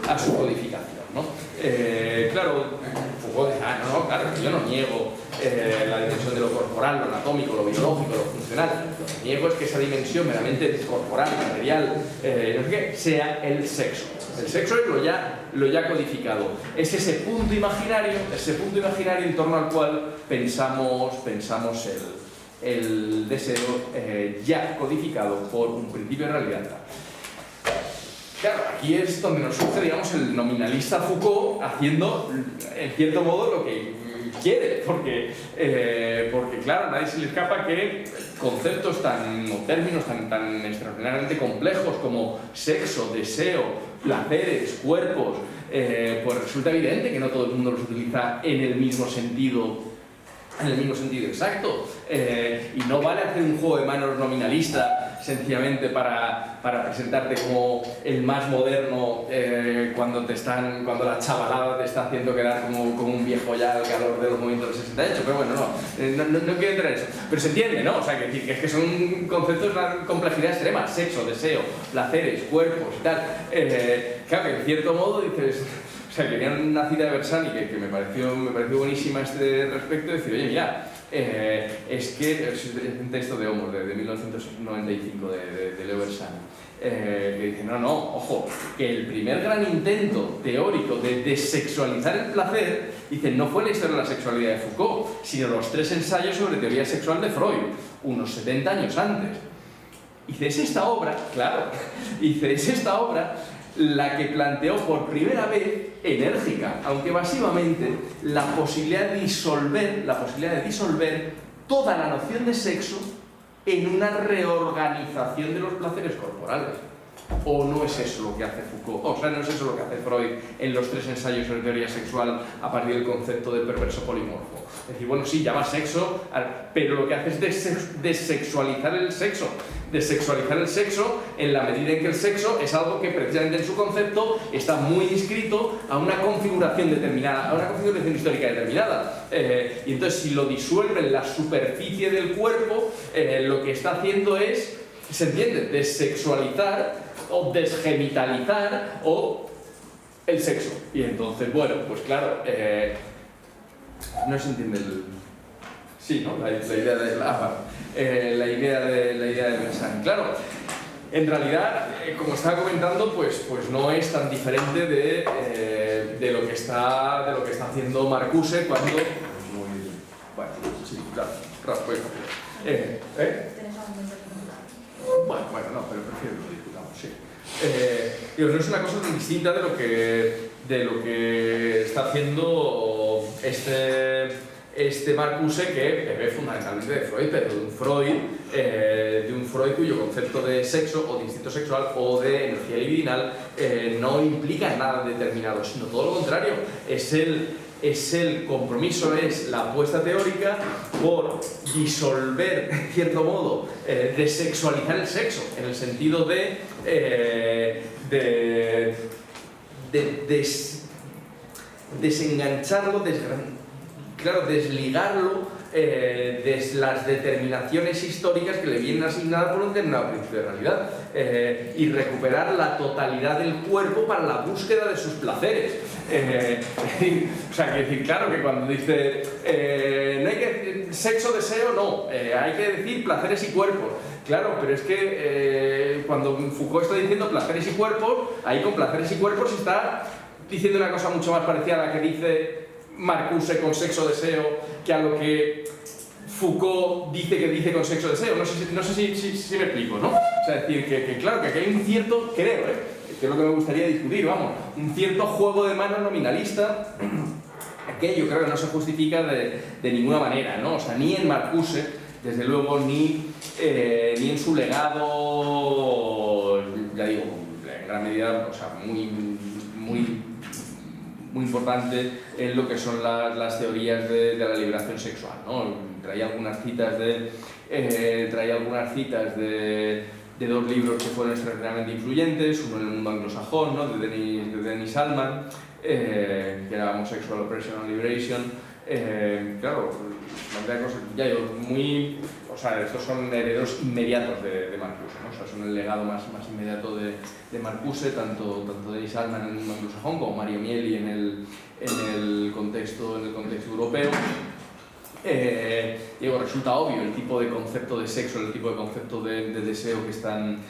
a su codificación, ¿no? Claro, Foucault dice, claro, yo no niego la dimensión de lo corporal, lo anatómico, lo biológico, lo funcional. Lo que niego es que esa dimensión meramente corporal, material, no sé qué, sea el sexo. El sexo es lo ya codificado. Es ese punto imaginario en torno al cual pensamos el deseo ya codificado por un principio de realidad. Claro, aquí es donde nos surge, digamos, el nominalista Foucault haciendo, en cierto modo, lo que quiere, porque claro, a nadie se le escapa que conceptos o términos tan extraordinariamente complejos como sexo, deseo, placeres, cuerpos, pues resulta evidente que no todo el mundo los utiliza en el mismo sentido exacto, y no vale hacer un juego de manos nominalista sencillamente para presentarte como el más moderno cuando la chavalada te está haciendo quedar como un viejo ya al calor de los movimientos del 68, pero bueno, no quiero entrar en eso. Pero se entiende, ¿no? O sea, que es que son conceptos de una complejidad extrema: sexo, deseo, placeres, cuerpos y tal. Claro, que en cierto modo dices... O sea, que tenía una cita de Bersani que me pareció buenísima a este respecto, decir, oye, mira, es que es un texto de Homos, de 1995, de Leo Bersani, que dice, ojo, que el primer gran intento teórico de desexualizar el placer, dice, no fue la historia de la sexualidad de Foucault, sino los 3 ensayos sobre teoría sexual de Freud, unos 70 años antes. Dice, es esta obra, claro, dice, es esta obra la que planteó por primera vez, enérgica, aunque evasivamente, la posibilidad de disolver toda la noción de sexo en una reorganización de los placeres corporales. ¿O no es eso lo que hace Foucault? O sea, ¿no es eso lo que hace Freud en los 3 ensayos sobre teoría sexual a partir del concepto del perverso polimorfo? Es decir, bueno, sí, llama sexo, pero lo que hace es desexualizar el sexo. Desexualizar el sexo en la medida en que el sexo es algo que precisamente en su concepto está muy inscrito a una configuración determinada, a una configuración histórica determinada. Y entonces, si lo disuelve en la superficie del cuerpo, lo que está haciendo es, ¿se entiende?, desexualizar o desgenitalizar o el sexo. Y entonces, bueno, pues claro, no se entiende el... Sí, ¿no? La idea de la idea de Bersani. Claro, en realidad, como estaba comentando, pues no es tan diferente de lo que está haciendo Marcuse cuando... Bueno, sí, claro, pues... Bueno, no, pero prefiero que lo discutamos, sí. No es una cosa tan distinta de lo que está haciendo este Marcuse, que bebe fundamentalmente de Freud, pero de un Freud cuyo concepto de sexo o de instinto sexual o de energía libidinal no implica nada determinado, sino todo lo contrario. Es el compromiso, es la apuesta teórica por disolver, en cierto modo, desexualizar el sexo, en el sentido de desengancharlo, desligarlo de las determinaciones históricas que le vienen asignadas por un determinado principio de realidad, y recuperar la totalidad del cuerpo para la búsqueda de sus placeres. O sea, que decir, claro, que cuando dice no hay que decir sexo, deseo, no, hay que decir placeres y cuerpos. Claro, pero es que cuando Foucault está diciendo placeres y cuerpos, ahí con placeres y cuerpos está diciendo una cosa mucho más parecida a la que dice Marcuse con sexo, deseo, que a lo que Foucault dice con sexo, deseo. No sé si me explico, ¿no? O sea, es decir, que claro, que aquí hay un cierto, creo, que es lo que me gustaría discutir, vamos, un cierto juego de manos nominalista que yo creo que no se justifica de ninguna manera, ¿no? O sea, ni en Marcuse, desde luego, ni en su legado, ya digo, en gran medida, o sea, muy importante en lo que son las teorías de la liberación sexual, ¿no? Traía algunas citas de 2 libros que fueron extraordinariamente influyentes, uno en el mundo anglosajón, ¿no?, de Dennis Alman, que era Homosexual Oppression and Liberation. Claro, cosas, ya digo, o sea, estos son herederos inmediatos de Marcuse, ¿no? O sea, son el legado más inmediato de Marcuse, tanto Dennis Alman en el mundo anglosajón como Mario Mieli en el contexto europeo. Digo, resulta obvio el tipo de concepto de sexo, el tipo de concepto de deseo que están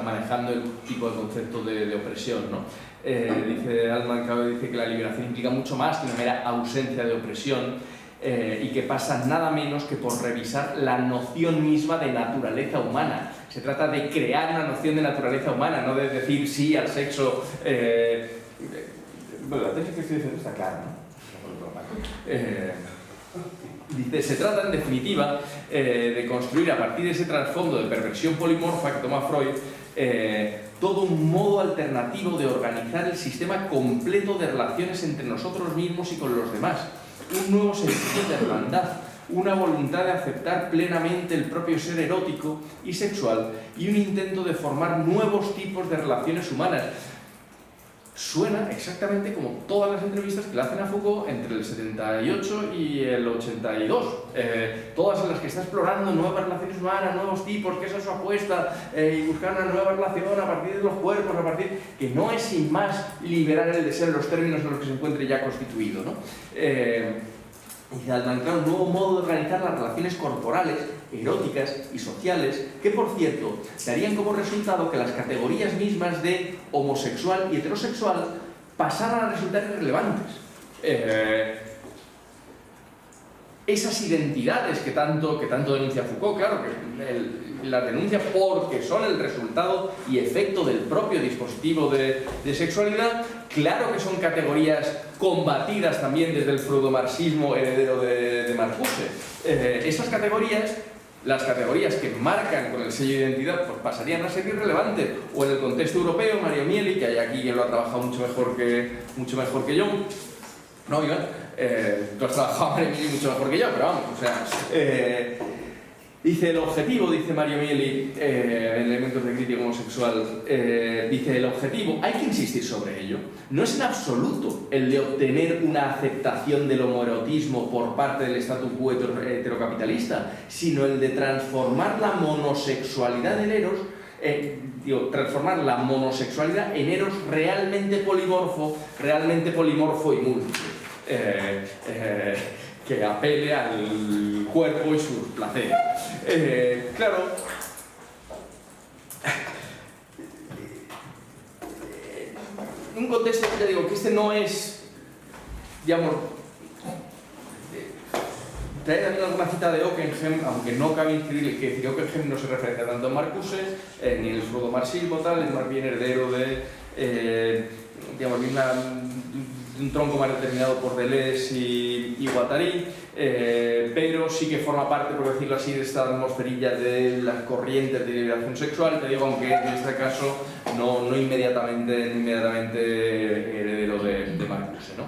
manejando, el tipo de concepto de opresión, ¿no? Dice Alman, dice que la liberación implica mucho más que una mera ausencia de opresión, y que pasa nada menos que por revisar la noción misma de naturaleza humana. Se trata de crear una noción de naturaleza humana, no de decir sí al sexo. Bueno, la tesis que estoy diciendo está clara, ¿no? Dice, se trata en definitiva de construir a partir de ese trasfondo de perversión polimorfa que toma Freud, todo un modo alternativo de organizar el sistema completo de relaciones entre nosotros mismos y con los demás. Un nuevo sentido de hermandad, una voluntad de aceptar plenamente el propio ser erótico y sexual y un intento de formar nuevos tipos de relaciones humanas. Suena exactamente como todas las entrevistas que le hacen a Foucault entre el 78 y el 82. Todas en las que está explorando nuevas relaciones humanas, nuevos tipos, qué es su apuesta, y buscar una nueva relación a partir de los cuerpos, que no es sin más liberar el deseo en los términos en los que se encuentre ya constituido, ¿no? Y al plantear un nuevo modo de organizar las relaciones corporales, eróticas y sociales, que por cierto darían como resultado que las categorías mismas de homosexual y heterosexual pasaran a resultar irrelevantes. Esas identidades que tanto denuncia Foucault, claro que las denuncia porque son el resultado y efecto del propio dispositivo de sexualidad. Claro que son categorías combatidas también desde el freudomarxismo heredero de Marcuse. Esas categorías, las categorías que marcan con el sello de identidad, pues pasarían a ser irrelevantes. O en el contexto europeo, Mario Mieli, que hay aquí quien lo ha trabajado mucho mejor que yo. No, Iván, tú has trabajado Mario Mieli mucho mejor que yo, pero vamos, o sea... dice el objetivo, dice Mario Mieli, en Elementos de Crítica Homosexual, dice el objetivo, hay que insistir sobre ello, no es en absoluto el de obtener una aceptación del homoerotismo por parte del statu quo heterocapitalista, sino el de transformar la monosexualidad del eros, transformar la monosexualidad en eros realmente polimorfo y múltiple. Que apele al cuerpo y sus placeres. Claro, un contexto, ya digo, que este no es, digamos, trae también alguna cita de Ockenheim, aunque no cabe inscribir que Ockenheim no se referencia tanto a Marcuse, ni en el freudomarxismo tal, es más bien heredero de, digamos, un tronco más determinado por Deleuze y Guattari, pero sí que forma parte, por decirlo así, de esta atmosferilla de las corrientes de liberación sexual, te digo, aunque en este caso no inmediatamente heredero de Marcuse, ¿no?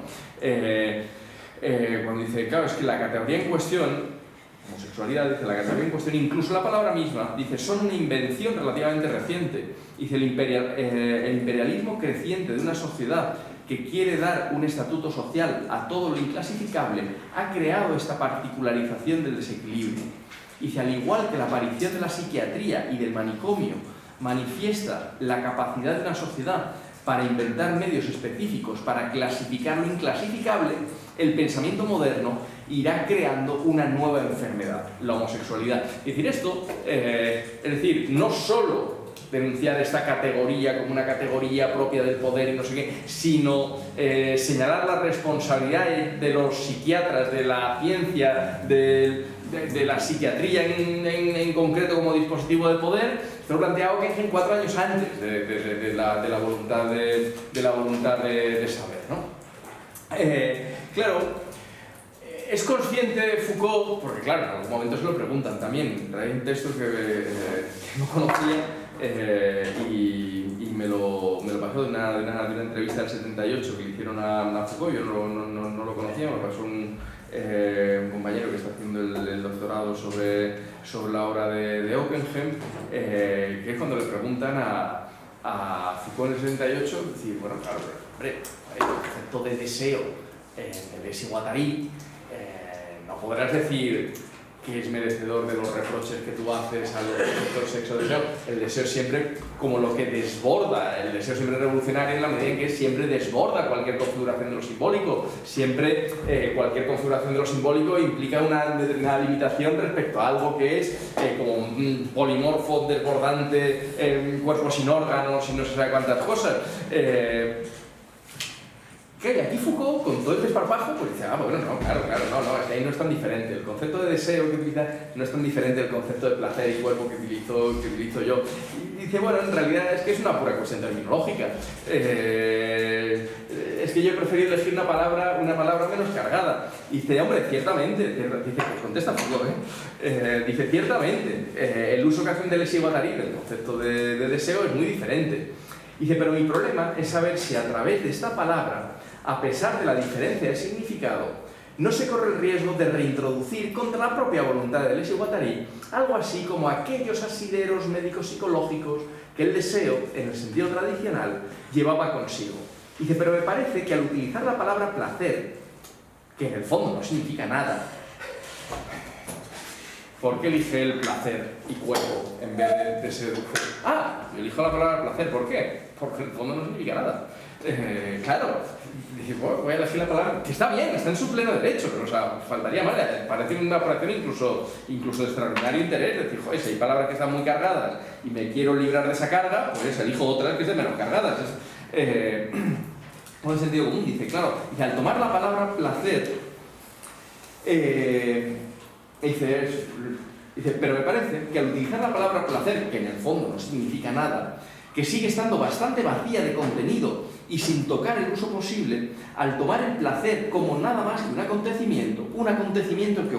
Cuando dice, claro, es que la categoría en cuestión, homosexualidad, dice la categoría en cuestión, incluso la palabra misma, dice, son una invención relativamente reciente. Dice, el imperialismo creciente de una sociedad que quiere dar un estatuto social a todo lo inclasificable, ha creado esta particularización del desequilibrio. Dice, al igual que la aparición de la psiquiatría y del manicomio manifiesta la capacidad de una sociedad para inventar medios específicos para clasificar lo inclasificable, el pensamiento moderno irá creando una nueva enfermedad, la homosexualidad. Es decir, esto, es decir, no solo denunciar esta categoría como una categoría propia del poder y no sé qué, sino señalar la responsabilidad de los psiquiatras, de la ciencia, de la psiquiatría en concreto como dispositivo de poder. Esto lo plantea Ockenheim 4 años antes de la voluntad de saber, ¿no? Claro, es consciente Foucault, porque claro, en algún momento se lo preguntan también, hay un texto que no conocía, y me lo pasó de una entrevista del 78 que le hicieron a Foucault. Yo no lo conocía, me lo pasó un compañero que está haciendo el doctorado sobre la obra de Ockenheim, que es cuando le preguntan a Foucault en el 78, decir, bueno, claro, hombre, el concepto de deseo en Deleuze y Guattari, no podrás decir que es merecedor de los reproches que tú haces a los conceptos sexo-deseo. El deseo siempre como lo que desborda, el deseo siempre es revolucionario en la medida en que siempre desborda cualquier configuración de lo simbólico. Siempre cualquier configuración de lo simbólico implica una determinada limitación respecto a algo que es como un polimorfo, desbordante, un cuerpo sin órganos y no se sabe cuántas cosas. ¿Qué? Y aquí Foucault, con todo el desparpajo, pues dice, bueno, no, claro, es que ahí no es tan diferente. El concepto de deseo que utiliza no es tan diferente del concepto de placer y cuerpo que utilizo yo. Y dice, bueno, en realidad es que es una pura cuestión terminológica. Es que yo he preferido elegir una palabra menos cargada. Y dice, hombre, ciertamente, dice, pues contesta Foucault, dice, ciertamente, el uso que hacen Deleuze y Guattari del concepto de deseo es muy diferente. Dice, pero mi problema es saber si a través de esta palabra, a pesar de la diferencia de significado, no se corre el riesgo de reintroducir contra la propia voluntad de Deleuze y Guattari algo así como aquellos asideros médico-psicológicos que el deseo, en el sentido tradicional, llevaba consigo. Dice, pero me parece que al utilizar la palabra placer, que en el fondo no significa nada, ¿por qué elige el placer y cuerpo en vez de ser... Ah, yo elijo la palabra placer, ¿por qué? Porque en el fondo no significa nada. Claro, dije, bueno, voy a elegir la palabra, que está bien, está en su pleno derecho, pero o sea, faltaría más, parece una operación incluso de extraordinario interés, decir, joder, si hay palabras que están muy cargadas y me quiero librar de esa carga, pues elijo otras que estén menos cargadas. Con el sentido común, dice, claro, y al tomar la palabra placer, dice, pero me parece que al utilizar la palabra placer, que en el fondo no significa nada, que sigue estando bastante vacía de contenido y sin tocar el uso posible, al tomar el placer como nada más que un acontecimiento que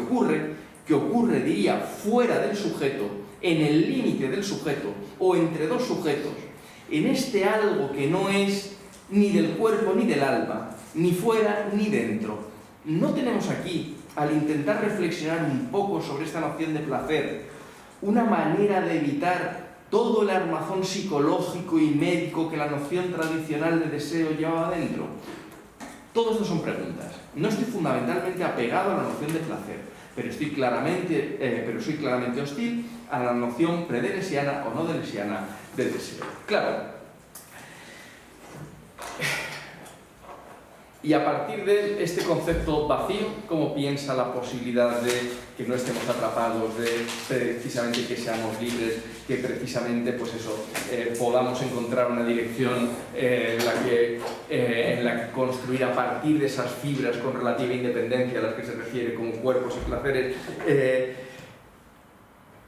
ocurre, diría, fuera del sujeto, en el límite del sujeto, o entre dos sujetos, en este algo que no es ni del cuerpo ni del alma, ni fuera ni dentro. No tenemos aquí, al intentar reflexionar un poco sobre esta noción de placer, una manera de evitar todo el armazón psicológico y médico que la noción tradicional de deseo llevaba dentro. Todo esto son preguntas. No estoy fundamentalmente apegado a la noción de placer, pero soy claramente hostil a la noción predelesiana o no delesiana del deseo. Claro. Y a partir de este concepto vacío, ¿cómo piensa la posibilidad de que no estemos atrapados, de precisamente que seamos libres, que precisamente pues eso, podamos encontrar una dirección en la que construir a partir de esas fibras con relativa independencia a las que se refiere como cuerpos y placeres?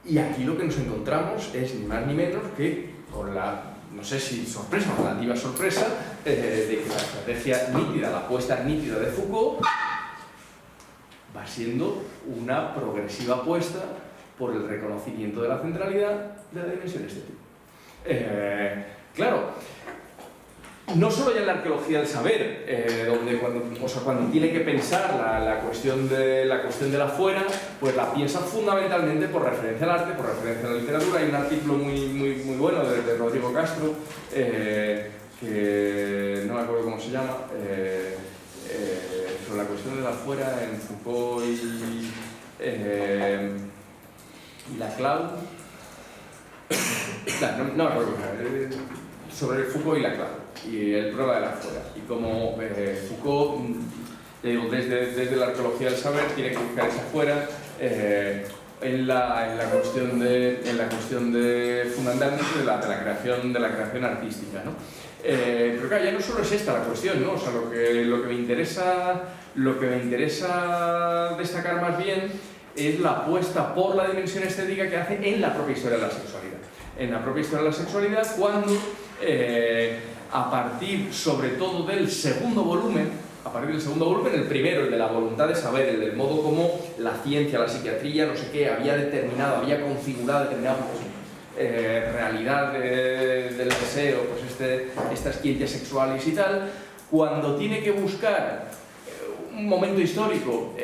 Y aquí lo que nos encontramos es ni más ni menos que con la, no sé si sorpresa o relativa sorpresa, de que la estrategia nítida, la apuesta nítida de Foucault va siendo una progresiva apuesta por el reconocimiento de la centralidad de la dimensión estética. Claro, no solo ya en la arqueología del saber, donde cuando tiene que pensar la cuestión de la fuera, pues la piensa fundamentalmente por referencia al arte, por referencia a la literatura. Hay un artículo muy bueno de Rodrigo Castro, que no me acuerdo cómo se llama, sobre la cuestión de la fuera en Foucault y Laclau. No me acuerdo, sobre Foucault y Laclau y el problema de la fuera, y como Foucault, digo, desde la arqueología del saber tiene que buscar esa fuera en la cuestión de fundamentalmente de la creación artística, ¿no? Pero claro, ya no solo es esta la cuestión, ¿no? O sea, lo que me interesa destacar más bien es la apuesta por la dimensión estética que hace en la propia historia de la sexualidad. En la propia historia de la sexualidad, cuando a partir sobre todo del segundo volumen, el primero, el de la voluntad de saber, el del modo como la ciencia, la psiquiatría, no sé qué, había configurado determinada realidad del deseo, pues estas ciencias sexuales y tal, cuando tiene que buscar un momento histórico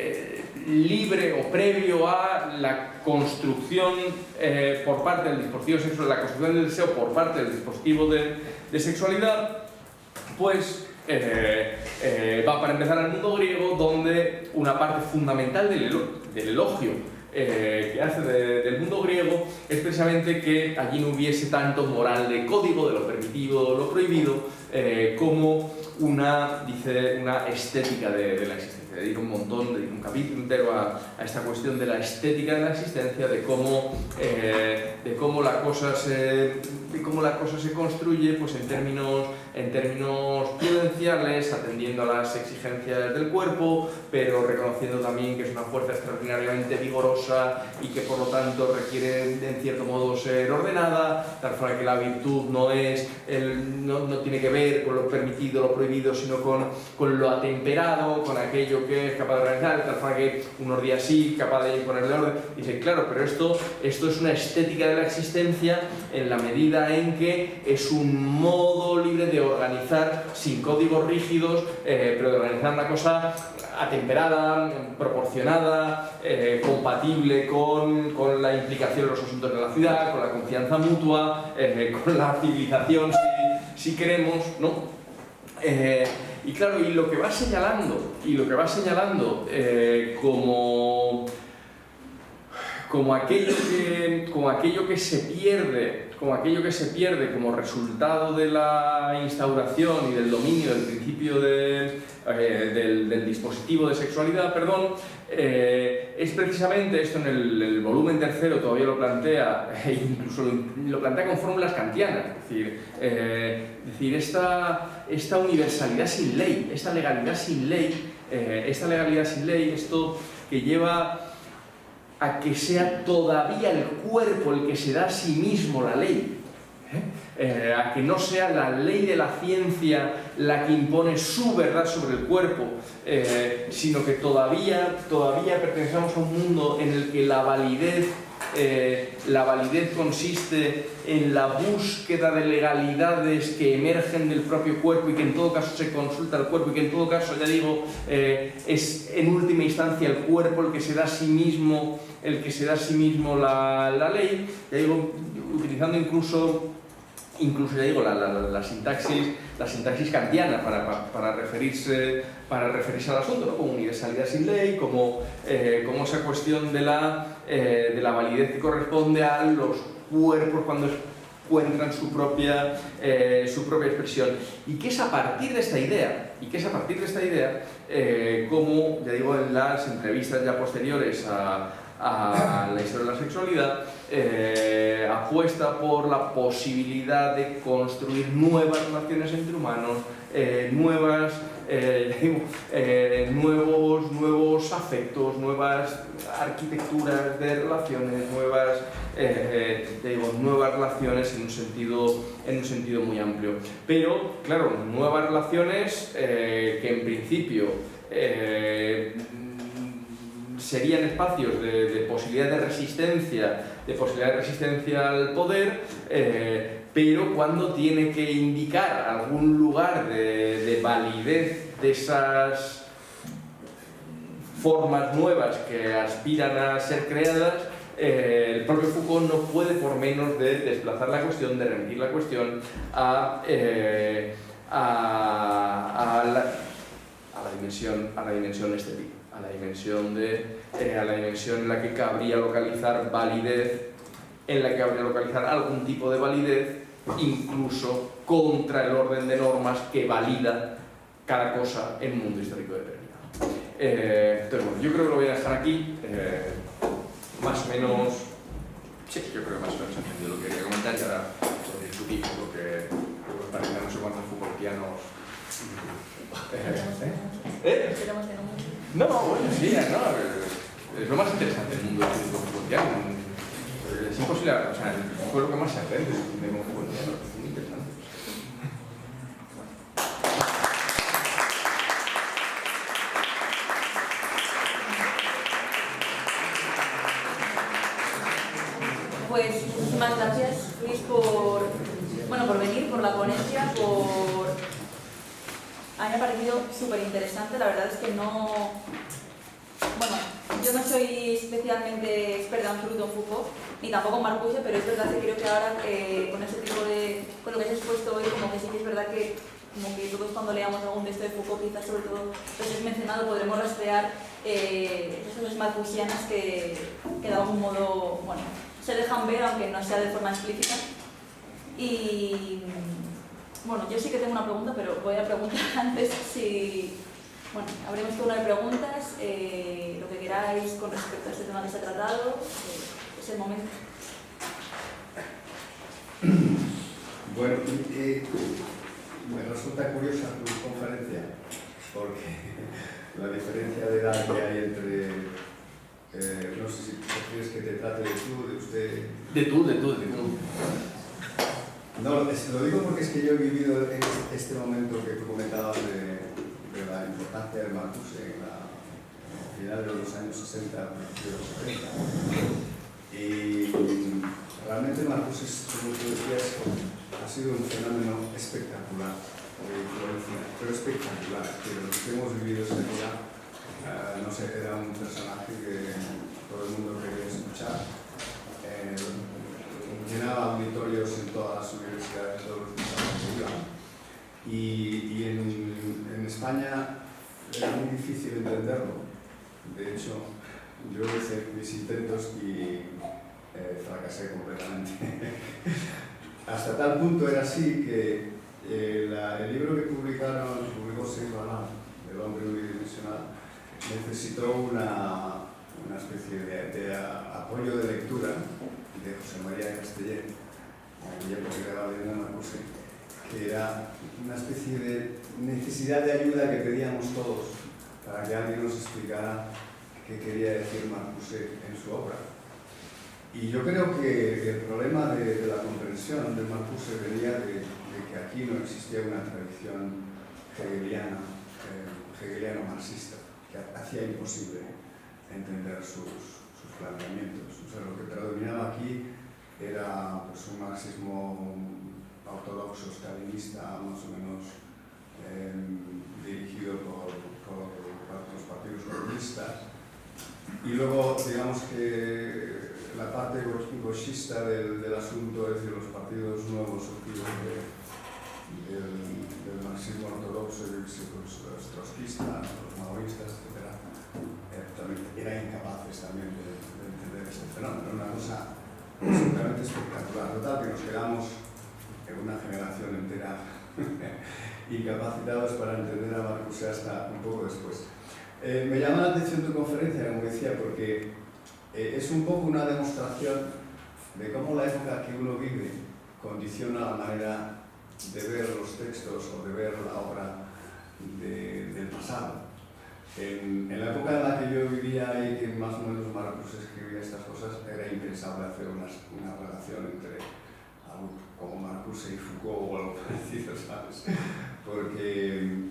libre o previo a la construcción por parte del dispositivo sexual, la construcción del deseo por parte del dispositivo de sexualidad, pues va para empezar al mundo griego, donde una parte fundamental del elogio que hace del mundo griego es precisamente que allí no hubiese tanto moral de código, de lo permitido o lo prohibido, como una estética de la existencia. Dedico un capítulo entero a esta cuestión de la estética de la existencia, de cómo la cosa se construye, pues en términos prudenciales, atendiendo a las exigencias del cuerpo, pero reconociendo también que es una fuerza extraordinariamente vigorosa y que por lo tanto requiere en cierto modo ser ordenada, tal forma que la virtud no tiene que ver con lo permitido, lo prohibido, sino con lo atemperado, con aquello aquello que es capaz de organizar, de tal forma que unos días sí, capaz de ponerle orden. Y dice, claro, pero esto es una estética de la existencia en la medida en que es un modo libre de organizar sin códigos rígidos, pero de organizar una cosa atemperada, proporcionada, compatible con la implicación de los asuntos de la ciudad, con la confianza mutua, con la civilización, si queremos, ¿no? Y claro, y lo que va señalando, como aquello que se pierde como resultado de la instauración y del dominio del principio del dispositivo de sexualidad, es precisamente esto. En el volumen tercero todavía lo plantea, e incluso lo plantea con fórmulas kantianas, es decir, esta universalidad sin ley, esta legalidad sin ley, esto que lleva a que sea todavía el cuerpo el que se da a sí mismo la ley, a que no sea la ley de la ciencia la que impone su verdad sobre el cuerpo, sino que todavía pertenecemos a un mundo en el que la validez consiste en la búsqueda de legalidades que emergen del propio cuerpo y que en todo caso se consulta al cuerpo y que en todo caso, ya digo, es en última instancia el cuerpo el que se da a sí mismo, la ley, ya digo, utilizando incluso ya digo, la sintaxis kantiana para referirse al asunto, ¿no? Como universalidad sin ley, como esa cuestión de la validez que corresponde a los cuerpos cuando encuentran su propia expresión. Y que es a partir de esta idea, como ya digo, en las entrevistas ya posteriores a la historia de la sexualidad, apuesta por la posibilidad de construir nuevas relaciones entre humanos, nuevos afectos, nuevas arquitecturas de relaciones, nuevas relaciones en un sentido muy amplio. Pero, claro, nuevas relaciones que en principio serían espacios de posibilidad de resistencia al poder, pero cuando tiene que indicar algún lugar de validez de esas formas nuevas que aspiran a ser creadas, el propio Foucault no puede por menos de desplazar la cuestión, de remitir la cuestión a la dimensión estética, a la dimensión en la que cabría localizar validez, algún tipo de validez, incluso contra el orden de normas que valida cada cosa en un mundo histórico determinado. Entonces, bueno, yo creo que lo voy a dejar aquí. Más o menos, sí, yo creo que más o menos he entendido lo que quería comentar, y ahora discutir lo que parece no sé cuántos Foucaultianos. Esperemos que no mucho. No, bueno, sí, no, es lo más interesante del mundo del Foucaultiano. Es imposible, o sea, fue lo que más se aprende de un Foucaultiano, es muy interesante. Pues muchísimas gracias, Luis, por venir, por la ponencia, A mí me ha parecido súper interesante. La verdad es que yo no soy especialmente experta en Foucault, ni tampoco en Marcuse, pero es verdad que creo que ahora con ese tipo con lo que has expuesto hoy, como que sí que es verdad que todos cuando leamos algún texto de Foucault, quizás sobre todo los que has mencionado, podremos rastrear esas marcusianas que de algún modo, se dejan ver, aunque no sea de forma explícita. Y yo sí que tengo una pregunta, pero voy a preguntar antes si... abrimos turno de preguntas, lo que queráis con respecto a este tema que se ha tratado, es el momento. Bueno, me resulta curiosa tu conferencia, porque la diferencia de edad que hay entre... no sé si prefieres que te trate de tú, de usted... De tú. No, lo digo porque es que yo he vivido este momento que tú comentabas de sobre la importancia de Marcuse en la final de los años 60, principios de los 70. Y realmente Marcuse, como tú decías, ha sido un fenómeno espectacular de influencia, pero espectacular, que lo que hemos vivido ese día, no sé, era un personaje que todo el mundo quería escuchar, llenaba auditorios en todas las universidades, todos los estados que iban, y en España era muy difícil entenderlo. De hecho, yo hice mis intentos y fracasé completamente. Hasta tal punto era así que el libro que publicó Seix Vallant, El hombre unidimensional, necesitó una especie de apoyo de lectura de José María Castellet, en aquella época que estaba leyendo Marcuse, que era una especie de necesidad de ayuda que pedíamos todos para que alguien nos explicara qué quería decir Marcuse en su obra. Y yo creo que el problema de la comprensión de Marcuse venía de que aquí no existía una tradición hegeliano-marxista, que hacía imposible entender sus planteamientos. O sea, lo que predominaba aquí era pues, un marxismo ortodoxo, stalinista, más o menos dirigido por los partidos comunistas. Y luego, digamos que la parte gauchista del asunto, es decir, los partidos nuevos surgidos del marxismo ortodoxo, los trotskistas, los maoístas, etc., también eran incapaces también de entender este fenómeno. Una cosa absolutamente espectacular. Total, que nos quedamos en una generación entera incapacitados para entender a Marcuse hasta un poco después. Me llama la atención tu conferencia, como decía, porque es un poco una demostración de cómo la época que uno vive condiciona la manera de ver los textos o de ver la obra del pasado. En la época en la que yo vivía y que más o menos Marcuse escribía estas cosas, era impensable hacer una relación entre algo como Marcuse y Foucault o algo parecido, ¿sabes? Porque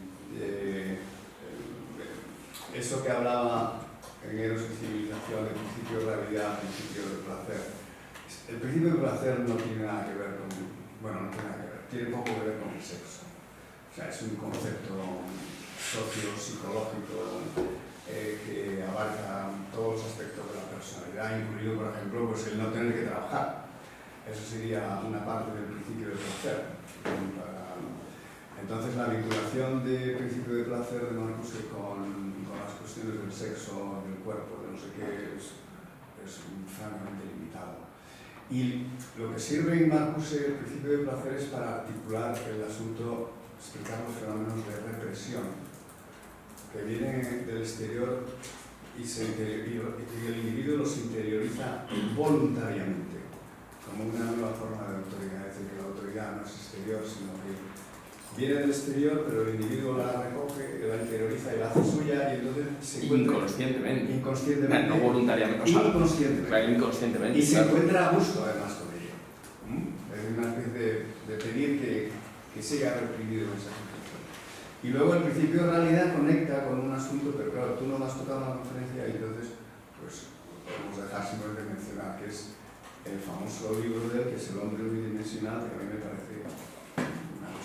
eso que hablaba en Eros y Civilización, el principio de realidad, el principio de placer. El principio de placer no tiene nada que ver con... Bueno, no tiene nada que ver, tiene poco que ver con el sexo. O sea, es un concepto socio-psicológico que abarca todos los aspectos de la personalidad, incluido, por ejemplo, pues el no tener que trabajar. Eso sería una parte del principio de placer. Entonces, la vinculación del principio de placer de Marcuse con las cuestiones del sexo, del cuerpo, de no sé qué, es francamente limitado. Y lo que sirve en Marcuse, el principio de placer, es para articular el asunto, explicar los fenómenos de represión que vienen del exterior y el individuo los interioriza voluntariamente, como una nueva forma de autoridad. Es decir, que la autoridad no es exterior, sino que viene del exterior, pero el individuo la recoge, la interioriza y la hace suya, y entonces se encuentra... Inconscientemente. No voluntariamente. Inconscientemente. Y se encuentra a gusto, además, con ello. Es una especie de pedir que sea reprimido esa situación. Y luego el principio de realidad conecta con un asunto, pero claro, tú no lo has tocado en la conferencia, y entonces, pues, podemos dejar simplemente de mencionar que es el famoso libro de él, que es El hombre unidimensional, que a mí me parece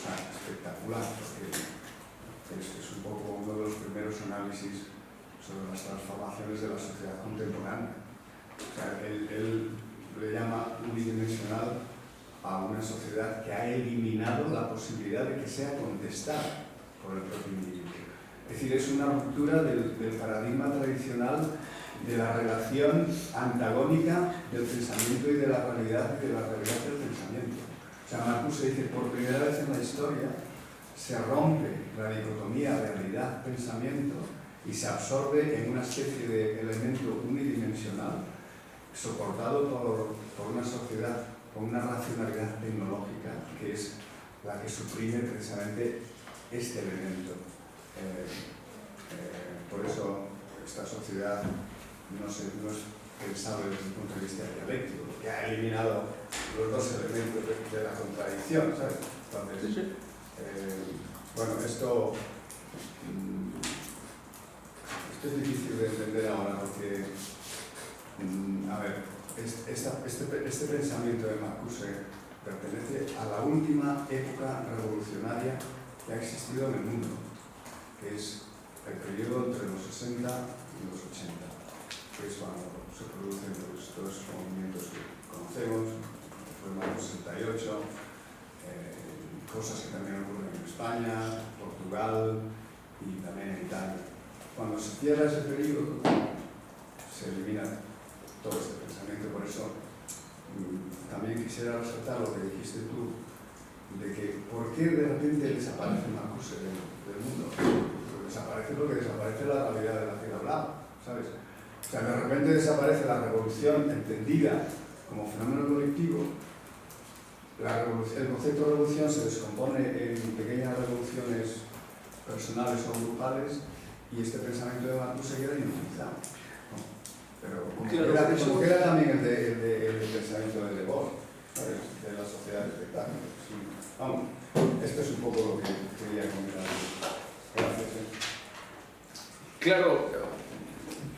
espectacular, porque es un poco uno de los primeros análisis sobre las transformaciones de la sociedad contemporánea. O sea, él le llama unidimensional a una sociedad que ha eliminado la posibilidad de que sea contestada por el propio individuo. Es decir, es una ruptura del paradigma tradicional de la relación antagónica del pensamiento y de la realidad y de la realidad del pensamiento. O sea, Marcuse dice, por primera vez en la historia se rompe la dicotomía realidad-pensamiento y se absorbe en una especie de elemento unidimensional soportado por una sociedad con una racionalidad tecnológica que es la que suprime precisamente este elemento. Por eso esta sociedad no es pensable desde el punto de vista dialéctico, porque ha eliminado los dos elementos de la contradicción, ¿sabes? Entonces, bueno, esto esto es difícil de entender ahora porque, a ver, este pensamiento de Marcuse pertenece a la última época revolucionaria que ha existido en el mundo, que es el periodo entre los 60 y los 80, que es cuando se producen todos esos movimientos que conocemos, fue en el 68, cosas que también ocurren en España, Portugal y también en Italia. Cuando se cierra ese periodo, se elimina todo este pensamiento. Por eso también quisiera resaltar lo que dijiste tú, de que ¿por qué de repente desaparece Marcuse del mundo? Porque desaparece lo que desaparece la realidad de la ciudad blanca, ¿sabes? O sea, de repente desaparece la revolución entendida como fenómeno colectivo. El concepto de revolución se descompone en pequeñas revoluciones personales o grupales y este pensamiento de Marcuse queda inutilizado. ¿No? Pero como que era también el pensamiento de Debord, ¿sabes? De la sociedad del espectáculo. Sí. Vamos, esto es un poco lo que quería comentar. Gracias. Claro,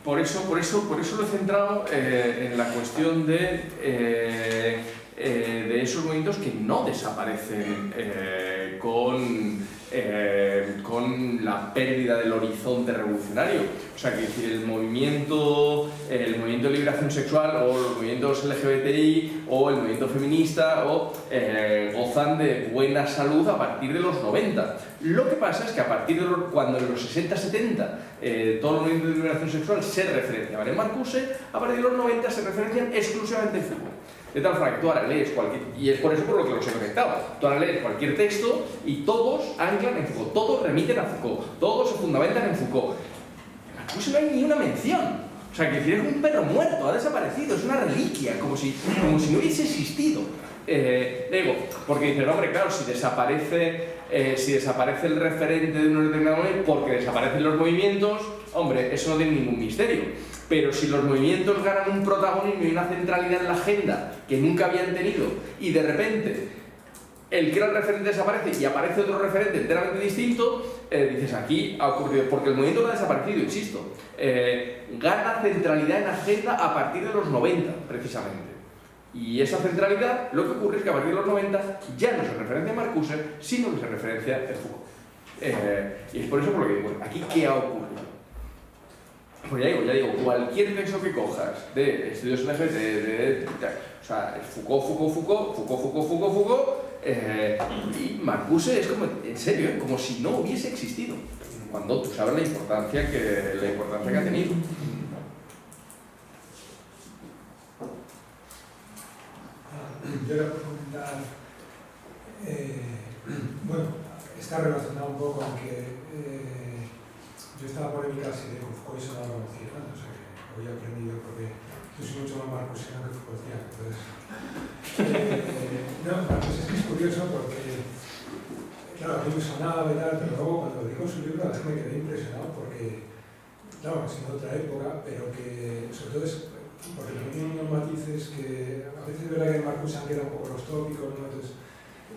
por eso lo he centrado en la cuestión de esos movimientos que no desaparecen con la pérdida del horizonte revolucionario. O sea, que decir, el movimiento de liberación sexual o los movimientos LGBTI o el movimiento feminista gozan de buena salud a partir de los 90. Lo que pasa es que a partir de cuando en los 60-70 todos los movimientos de liberación sexual se referenciaban en Marcuse, a partir de los 90 se referencian exclusivamente en Foucault. De tal forma que tú ahora lees cualquier... Y es por eso por lo que los he conectado. Tú ahora lees cualquier texto y todos anclan en Foucault, todos remiten a Foucault, todos se fundamentan en Foucault. En Marcuse no hay ni una mención. O sea, que decir, es un perro muerto, ha desaparecido, es una reliquia, como si no hubiese existido. Digo, porque dices, hombre, claro, si desaparece el referente de un determinado movimiento porque desaparecen los movimientos, hombre, eso no tiene ningún misterio. Pero si los movimientos ganan un protagonismo y una centralidad en la agenda que nunca habían tenido y de repente el que era el referente desaparece y aparece otro referente enteramente distinto, dices, aquí ha ocurrido, porque el movimiento no ha desaparecido, insisto, gana centralidad en agenda a partir de los 90, precisamente. Y esa centralidad, lo que ocurre es que a partir de los 90 ya no se referencia a Marcuse, sino que se referencia a Foucault. Y es por eso por lo que digo, aquí ¿qué ha ocurrido? Pues ya digo, cualquier texto que cojas de estudios LGBT, o sea, Foucault, y Marcuse es como, en serio, como si no hubiese existido, cuando tú sabes la importancia que ha tenido. Yo le puedo comentar, bueno, está relacionado un poco con que yo estaba por mi clase de Foucault y se lo conocía, ¿no? O sea que hoy he aprendido porque yo soy mucho más marcusiano que Foucaultiano. Entonces, no, Marcuse es que es curioso porque, claro, a mí me sonaba y tal, pero luego cuando digo su libro la verdad me quedé impresionado porque, claro, siendo otra época, pero que sobre todo es porque también tiene unos matices que a veces es verdad que en Marcuse han quedado un poco los tópicos, ¿no? Entonces,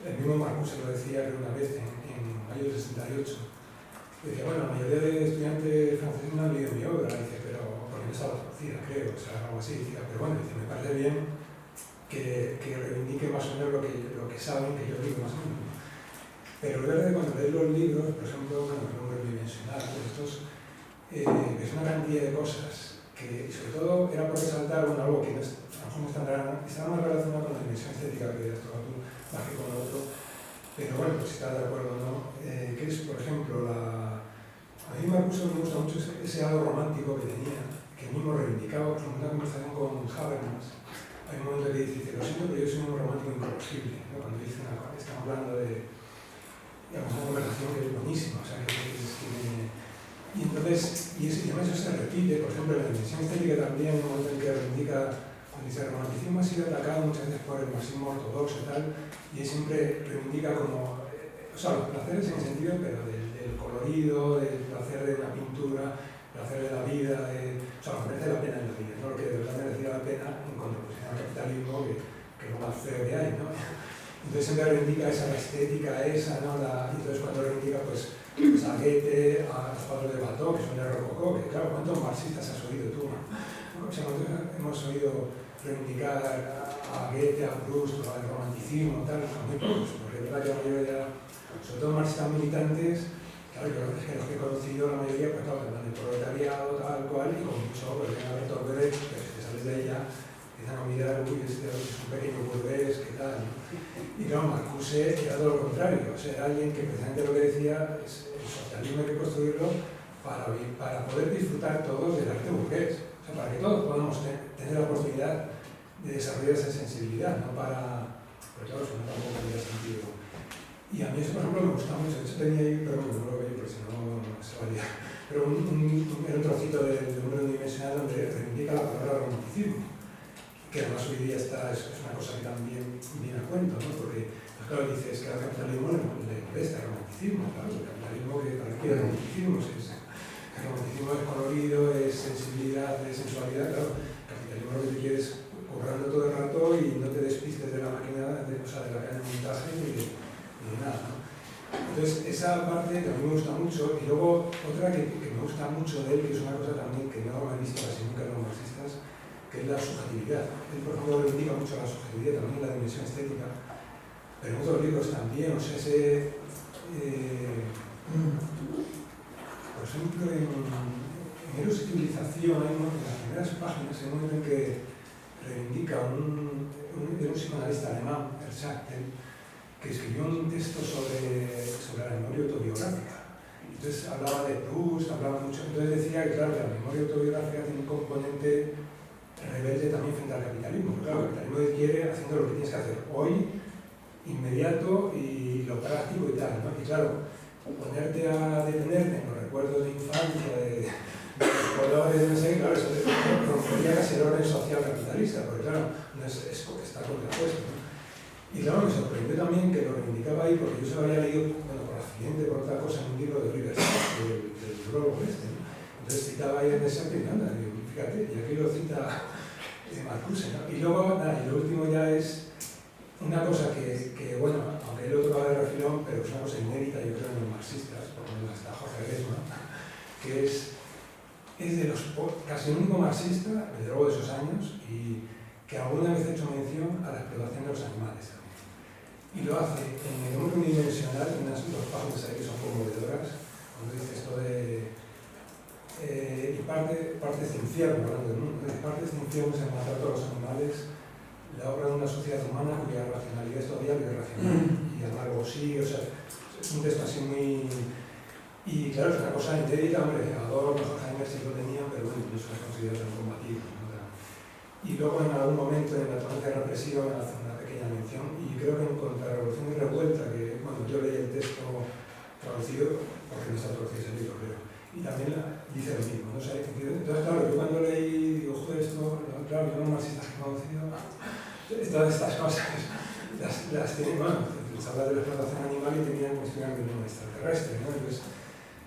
el mismo Marcuse lo decía que una vez en mayo del 68. Decía, bueno, la mayoría de estudiantes franceses no han leído mi obra, dice, pero porque no estaba traducida, creo, o sea, algo así. Decía, pero bueno, dice, me parece bien que reivindique más o menos lo que saben que yo digo más o menos. Pero es verdad que cuando lees los libros, por ejemplo, bueno, el nombre bidimensional, estos, es una cantidad de cosas que, y sobre todo, era por resaltar algo que no está más relacionado con la dimensión estética que has tocado tú, más que con lo otro. Pero bueno, pues si estás de acuerdo, ¿no? Que es, por ejemplo, a mí Marcuse me gusta mucho ese halo romántico que tenía, que él mismo reivindicaba, por ejemplo, una conversación con Habermas. Hay un momento que dice, lo siento, pero yo soy un romántico incorrosible, ¿no? Cuando dice estamos hablando de, digamos, una conversación que es buenísima, o sea, y entonces, y además eso se repite, por ejemplo, en la dimensión estética también, en un momento en que reivindica, cuando dice, el romanticismo ha sido atacado muchas veces por el marxismo ortodoxo y tal, y él siempre reivindica como, o sea, los placeres en el sentido, pero del colorido, del placer de la pintura, el placer de la vida, o sea, lo que merece la pena en la vida, ¿no? Lo que de verdad merecía la pena en contraposición al capitalismo, que es lo más feo que hay, ¿no? Entonces siempre reivindica esa estética, esa, ¿no? Y entonces cuando reivindica pues a Goethe, a los padres de Bató, que son de Rococó, que claro, ¿cuántos marxistas has oído tú? O sea, hemos oído reivindicar a Goethe, a Proust, al romanticismo, tal, muy pocos, porque es verdad que la mayoría, sobre todo marxistas militantes, claro, yo es que los que he conocido, la mayoría, pues claro, hablan del proletariado, tal cual, y con mucho, pues ven a Bertolt Brecht, pues te sales de ella, empiezan a mirar, uy, este es un pequeño burgués, ¿qué tal? ¿No? Y claro, Marcuse era todo lo contrario, o sea, era alguien que precisamente lo que decía es el socialismo hay que construirlo para poder disfrutar todos del arte burgués, o sea, para que todos podamos tener la oportunidad de desarrollar esa sensibilidad, no para, porque claro, eso no tampoco tendría sentido. Y a mí eso, por ejemplo, me gusta mucho, de hecho tenía ahí, pero bueno, no lo veía porque si no se valía, pero era un trocito de número unidimensional donde reivindica la palabra romanticismo, que además hoy día es una cosa que también viene a cuento, ¿no? Porque, pues claro, dices que al capitalismo le molesta el romanticismo, claro, el capitalismo que requiere romanticismo, el romanticismo es colorido, es sensibilidad, es sensualidad, claro, el capitalismo lo que te quiere es currando todo el rato y no te despistes de la máquina, de la cadena de montaje ni de nada, ¿no? Entonces, esa parte que a mí me gusta mucho, y luego otra que me gusta mucho de él, que es una cosa también que no he visto casi nunca en los marxistas, que es la subjetividad. Él, por ejemplo, reivindica mucho la subjetividad, también en la dimensión estética, pero en otros libros también, o sea, por ejemplo, en Eros y Civilización, en las primeras páginas, hay un momento en que reivindica un psicoanalista alemán, el Schachtel, que escribió un texto sobre la memoria autobiográfica. Entonces hablaba de Proust, hablaba mucho, entonces decía que claro, que la memoria autobiográfica tiene un componente rebelde también frente al capitalismo. Claro, el capitalismo quiere haciendo lo que tienes que hacer hoy, inmediato y lo práctico y tal, ¿no? Y claro, ponerte a detenerte en los recuerdos de infancia, de los colores, no sé, claro, eso rompería casi el orden social capitalista, porque claro, no está contrapuesto, ¿no? Y claro, me sorprendió también que lo reivindicaba ahí, porque yo se lo había leído, bueno, por accidente, por otra cosa, en un libro de Oliver Sacks, del prólogo este, ¿no? Entonces citaba ahí en esa primera, fíjate, y aquí lo cita Marcuse, ¿no? Y luego, nada, y lo último ya es una cosa que bueno, aunque él lo tocaba de refilón, pero es una cosa inédita, yo creo, en los marxistas, por lo menos hasta Jorge Gresma, que es de los casi el único marxista, desde luego de esos años, y que alguna vez ha hecho mención a la explotación de los animales también. Y lo hace en el número unidimensional, en unas dos páginas ahí que son conmovedoras, cuando dice esto de y parte ciencial, hablando del mundo, parte ciencial es el maltrato a los animales, la obra de una sociedad humana cuya racionalidad es todavía irracional, y algo sí, o sea, es un texto así muy... Y claro, es una cosa inédita, hombre, Adorno, Horkheimer sí lo tenían, pero bueno, incluso es considerado tan combativo, ¿no? Y luego en algún momento en la tolerancia represiva hace una pequeña mención, y creo que en Contrarrevolución y Revuelta, que bueno, yo leí el texto traducido, porque no está traducido ese libro, creo, y también dice lo mismo, ¿no? O sea, entonces claro, yo cuando leí, digo, joder, esto, claro, yo no marxistas que he conocido, todas estas cosas las tienen, bueno, les habla de la explotación animal y tenían cuestiones de un extraterrestre, ¿no? Entonces,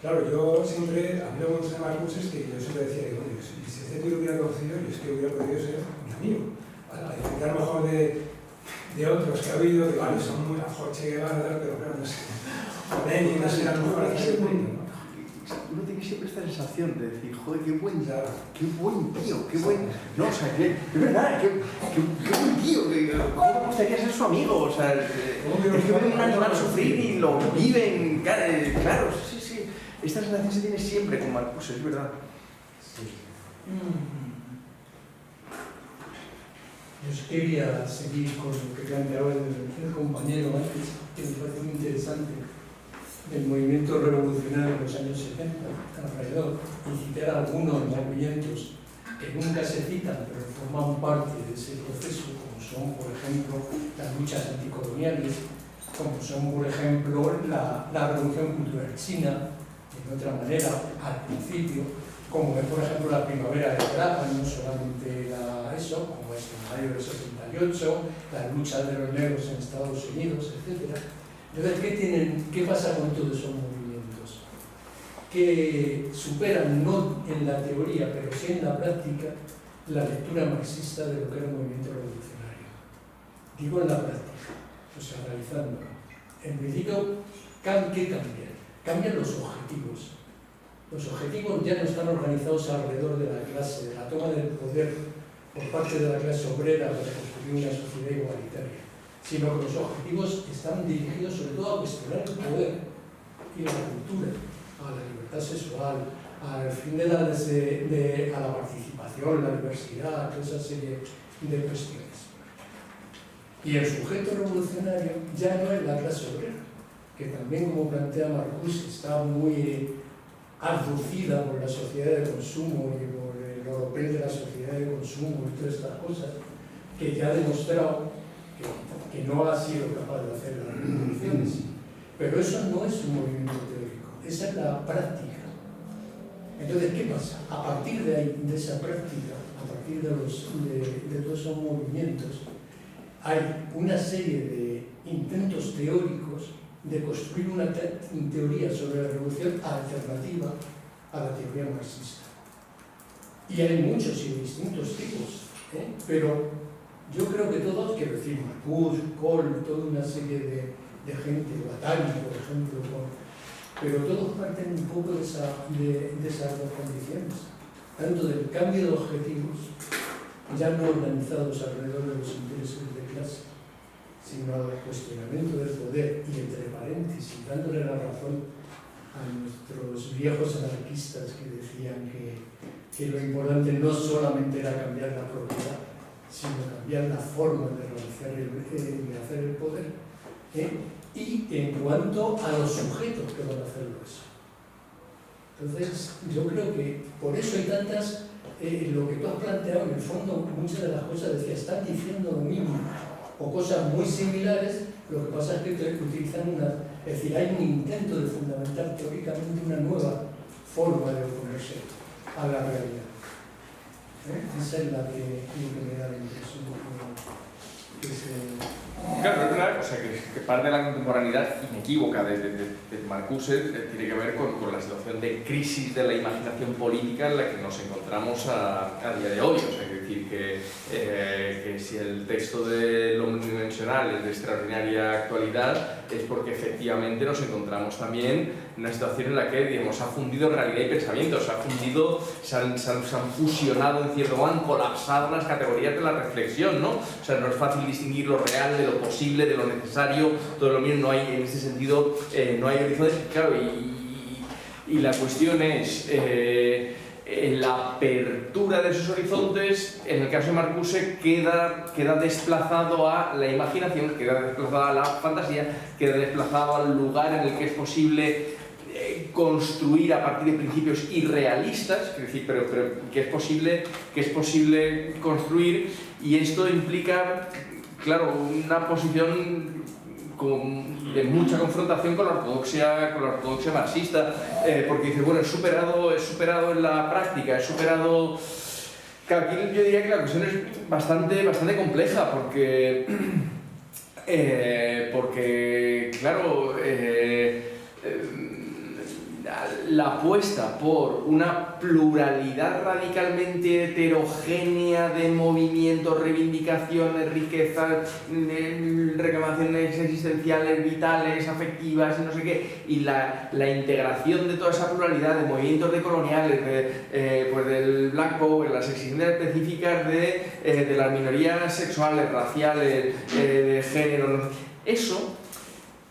claro, yo siempre, a mí lo que me gusta de Marcuse es que yo siempre decía que, bueno, si este tío lo hubiera conocido, yo es que hubiera podido ser mi amigo, a diferenciar mejor de otros que ha habido, que vale, son muy a mejor Che Guevara, pero claro, no sé, o Lenin, no sé, a lo mejor aquí se cuenta, ¿no? Uno tiene siempre esta sensación de decir, joder, qué buen tío, qué buen... No, o sea, que, de verdad, qué buen tío, ¿cómo me gustaría ser su amigo? O sea, es que ven un animal sufrir y lo viven, claro, sí. Esta sensación se tiene siempre con Marcuse, es verdad. Sí. Yo quería seguir con lo que planteaba el compañero antes, que me parece muy interesante, del movimiento revolucionario de los años 70 alrededor, y citar algunos movimientos que nunca se citan, pero forman parte de ese proceso, como son, por ejemplo, las luchas anticoloniales, como son, por ejemplo, la Revolución Cultural China, de otra manera, al principio, como es, por ejemplo, la Primavera de Praga, no solamente eso, como es el mayo del 78, la lucha de los negros en Estados Unidos, etc. Entonces, ¿qué pasa con todos esos movimientos? Que superan, no en la teoría, pero sí en la práctica, la lectura marxista de lo que era el movimiento revolucionario. Digo en la práctica. o sea, analizándola. En principio, ¿qué cambia? Cambian los objetivos. Los objetivos ya no están organizados alrededor de la clase, de la toma del poder por parte de la clase obrera para construir una sociedad igualitaria, sino que los objetivos están dirigidos sobre todo a cuestionar el poder y la cultura, a la libertad sexual, al fin de a la participación, la diversidad, toda esa serie de cuestiones. Y el sujeto revolucionario ya no es la clase obrera, que también, como plantea Marcuse, está muy aducida por la sociedad de consumo y por el oropel de la sociedad de consumo y todas estas cosas, que ya ha demostrado que no ha sido capaz de hacer las revoluciones. Pero eso no es un movimiento teórico, esa es la práctica. Entonces, ¿qué pasa? A partir de ahí, de esa práctica, a partir de todos esos movimientos, hay una serie de intentos teóricos de construir una teoría sobre la revolución alternativa a la teoría marxista. Y hay muchos y distintos tipos, pero yo creo que todos, quiero decir, Marcuse, Kohl, toda una serie de gente, Guattari, por ejemplo, pero todos parten un poco de esas dos condiciones, tanto del cambio de objetivos, ya no organizados alrededor de los intereses de clase, sino al cuestionamiento del poder y, entre paréntesis, dándole la razón a nuestros viejos anarquistas que decían que lo importante no solamente era cambiar la propiedad, sino cambiar la forma de hacer el poder, y en cuanto a los sujetos que van a hacerlo eso. Entonces, yo creo que por eso hay tantas, lo que tú has planteado, en el fondo, muchas de las cosas decía, están diciendo lo mismo, o cosas muy similares, lo que pasa es que utilizan es decir, hay un intento de fundamentar teóricamente una nueva forma de oponerse a la realidad. Esa es la que me da la impresión que se... Claro, es una cosa que parte de la contemporaneidad inequívoca de Marcuse tiene que ver con la situación de crisis de la imaginación política en la que nos encontramos a día de hoy. O sea, es decir, que si el texto del omnidimensional es de extraordinaria actualidad, es porque efectivamente nos encontramos también en una situación en la que, digamos, se ha fundido realidad y pensamiento, se han fusionado en cierto modo, han colapsado las categorías de la reflexión, ¿no? O sea, no es fácil distinguir lo real de lo posible, de lo necesario, todo lo mismo, no hay, en ese sentido, no hay horizontes, claro, y la cuestión es la apertura de esos horizontes. En el caso de Marcuse queda desplazado a la imaginación, queda desplazado a la fantasía, queda desplazado al lugar en el que es posible construir a partir de principios irrealistas, es decir, pero que es posible construir, y esto implica, claro, una posición de mucha confrontación con la ortodoxia marxista, porque dice, bueno, es superado en la práctica, es superado... Claro, aquí yo diría que la cuestión es bastante compleja, porque claro, la apuesta por una pluralidad radicalmente heterogénea de movimientos, reivindicaciones, riquezas, reclamaciones existenciales, vitales, afectivas, y no sé qué, y la integración de toda esa pluralidad de movimientos decoloniales, pues del Black Power, las exigencias específicas de las minorías sexuales, raciales, de género, eso,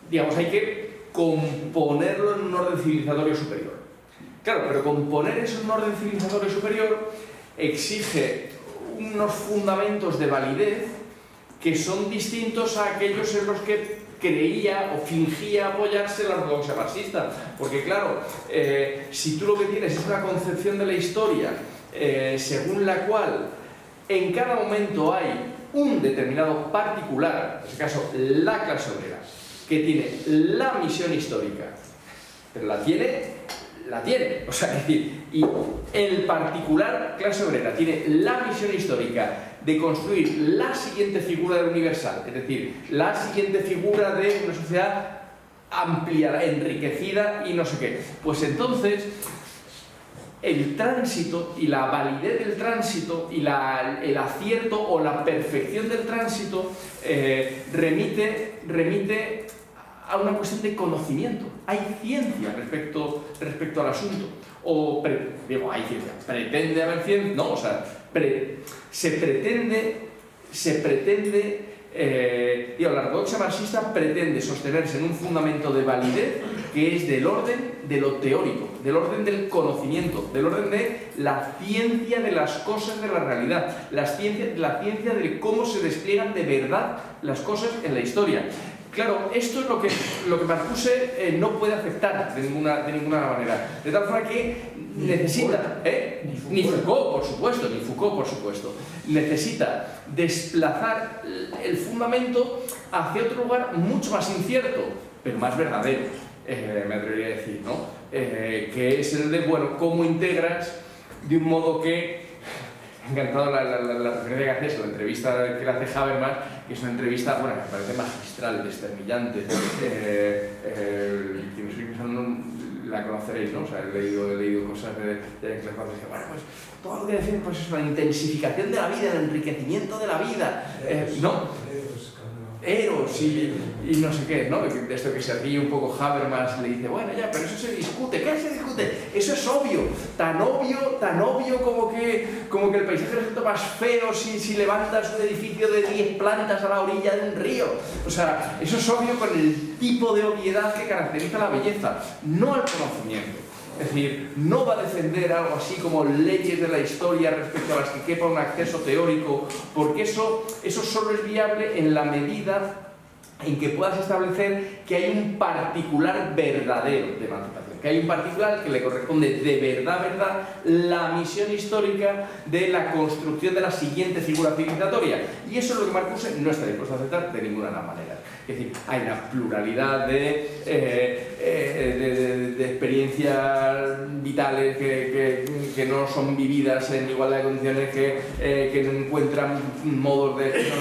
digamos, hay que componerlo en un orden civilizatorio superior. Claro, pero componer eso en un orden civilizatorio superior exige unos fundamentos de validez que son distintos a aquellos en los que creía o fingía apoyarse la ortodoxia marxista. Porque claro, si tú lo que tienes es una concepción de la historia según la cual en cada momento hay un determinado particular, en este caso la clase obrera, que tiene la misión histórica, pero la tiene, o sea, es decir, y el particular clase obrera tiene la misión histórica de construir la siguiente figura del universal, es decir, la siguiente figura de una sociedad amplia, enriquecida y no sé qué. Pues entonces, el tránsito y la validez del tránsito y el acierto o la perfección del tránsito remite a una cuestión de conocimiento. Hay ciencia respecto al asunto. Hay ciencia. Pretende haber ciencia. No, o sea, se pretende. La ortodoxia marxista pretende sostenerse en un fundamento de validez que es del orden de lo teórico, del orden del conocimiento, del orden de la ciencia de las cosas de la realidad, la ciencia de cómo se despliegan de verdad las cosas en la historia. Claro, esto es lo que Marcuse no puede aceptar de ninguna manera. De tal forma que necesita, ni Foucault, por supuesto, necesita desplazar el fundamento hacia otro lugar mucho más incierto, pero más verdadero, me atrevería a decir, ¿no? Que es el de, bueno, cómo integras de un modo que... Encantado la referencia que haces, la entrevista que le hace Habermas, que es una entrevista, bueno, me parece magistral, desternillante. La conoceréis, ¿no? O sea, he leído cosas de cuando dice, bueno, pues todo lo que deciden pues, es una intensificación de la vida, el enriquecimiento de la vida, ¿no? Eros y no sé qué, ¿no? De esto que se ríe un poco Habermas, le dice, bueno, ya, pero eso se discute. ¿Qué se discute? Eso es obvio, tan obvio como que el paisaje resulta más feo si levantas un edificio de 10 plantas a la orilla de un río. O sea, eso es obvio con el tipo de obviedad que caracteriza la belleza, no el conocimiento. Es decir, no va a defender algo así como leyes de la historia respecto a las que quepa un acceso teórico, porque eso solo es viable en la medida en que puedas establecer que hay un particular verdadero de emancipación, que hay un particular que le corresponde de verdad la misión histórica de la construcción de la siguiente figura civilizatoria. Y eso es lo que Marcuse no está dispuesto a aceptar de ninguna manera. Es decir, hay una pluralidad de experiencias vitales que no son vividas en igualdad de condiciones, que no encuentran modos de...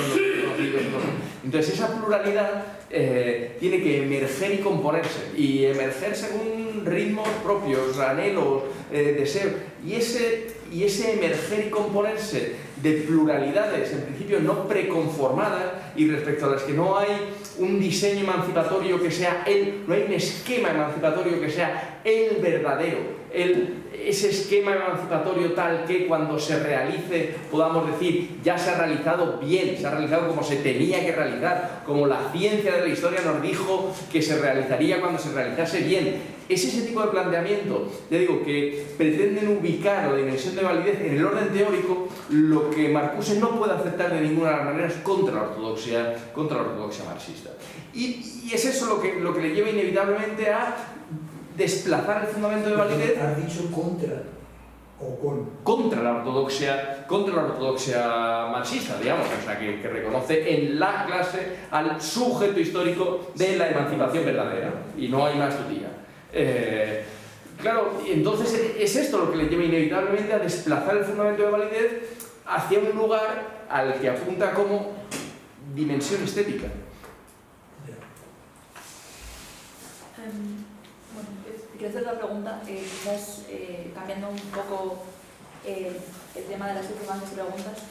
Entonces esa pluralidad tiene que emerger y componerse, y emerger según ritmos propios, anhelos, deseos, y ese emerger y componerse de pluralidades, en principio no preconformadas, y respecto a las que no hay un diseño emancipatorio que sea no hay un esquema emancipatorio que sea el verdadero, ese esquema emancipatorio tal que cuando se realice podamos decir ya se ha realizado bien, se ha realizado como se tenía que realizar, como la ciencia de la historia nos dijo que se realizaría cuando se realizase bien. Es ese tipo de planteamiento, ya digo, que pretenden ubicar la dimensión de validez en el orden teórico, lo que Marcuse no puede aceptar de ninguna de las maneras contra la ortodoxia marxista. Y es eso lo que le lleva inevitablemente a desplazar el fundamento de validez. ¿Has dicho contra o con? Contra la ortodoxia marxista, digamos, o sea, que reconoce en la clase al sujeto histórico de la emancipación verdadera, y no hay más tutía. Claro, entonces es esto lo que le lleva inevitablemente a desplazar el fundamento de validez hacia un lugar al que apunta como dimensión estética. Bueno, quiero hacer otra pregunta, quizás cambiando un poco el tema de las últimas dos preguntas.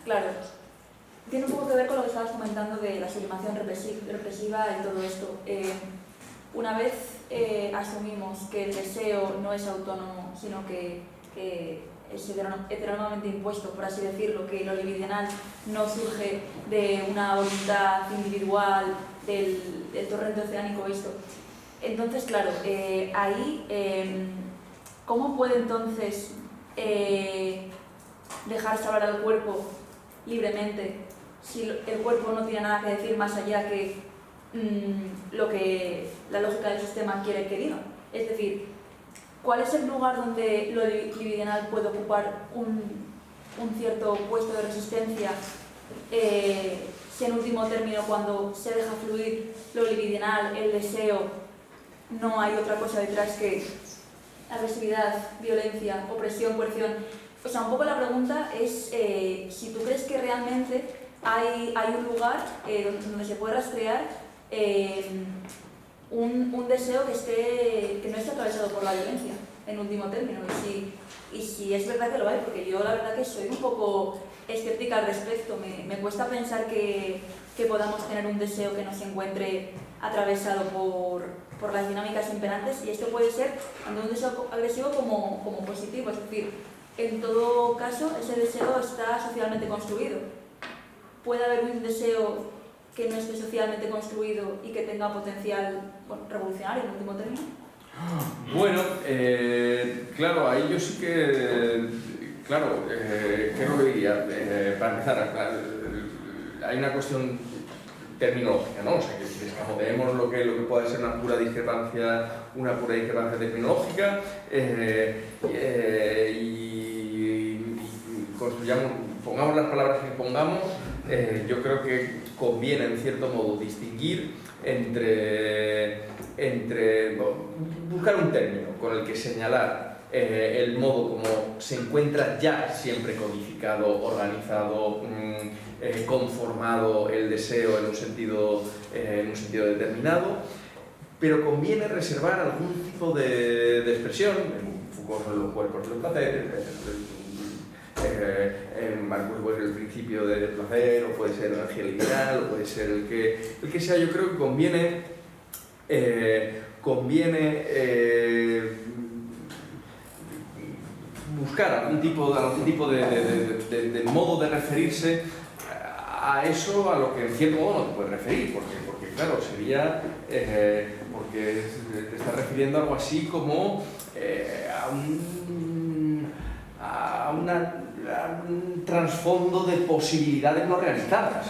Claro, tiene un poco que ver con lo que estabas comentando de la sublimación represiva y todo esto. Una vez asumimos que el deseo no es autónomo, sino que es heterónomamente impuesto, por así decirlo, que lo libidinal no surge de una voluntad individual del torrente oceánico, esto. Entonces, claro, ahí, ¿cómo puede entonces dejarse hablar al cuerpo libremente si el cuerpo no tiene nada que decir más allá que lo que la lógica del sistema quiere que diga? Es decir, ¿cuál es el lugar donde lo libidinal puede ocupar un cierto puesto de resistencia? Si en último término, cuando se deja fluir lo libidinal, el deseo, no hay otra cosa detrás que agresividad, violencia, opresión, coerción. O sea, un poco la pregunta es si tú crees que realmente hay un lugar donde se puede rastrear un deseo que no esté atravesado por la violencia, en último término. Y si es verdad que lo hay, porque yo la verdad que soy un poco escéptica al respecto, me cuesta pensar que podamos tener un deseo que no se encuentre atravesado por las dinámicas imperantes, y esto puede ser tanto un deseo agresivo como positivo, es decir, en todo caso ese deseo está socialmente construido. Puede haber un deseo que no esté socialmente construido y que tenga potencial revolucionario en último término. Bueno, claro, ahí yo sí que, claro, ¿qué es lo que diría? Para empezar, hay una cuestión terminológica, ¿no? O sea, que escamoteemos lo que puede ser una pura discrepancia terminológica y construyamos, pongamos las palabras que pongamos. Yo creo que conviene, en cierto modo, distinguir entre buscar un término con el que señalar el modo como se encuentra ya siempre codificado, organizado, conformado el deseo en un sentido determinado, pero conviene reservar algún tipo de expresión. En Foucault son los cuerpos del placer, en Marcuse puede ser el principio del placer, o puede ser la energía lineal, o puede ser el que sea. Yo creo que conviene buscar algún tipo de modo de referirse a eso, a lo que en cierto modo no te puedes referir, porque claro, sería porque te estás refiriendo a algo así como a un trasfondo de posibilidades no realizadas,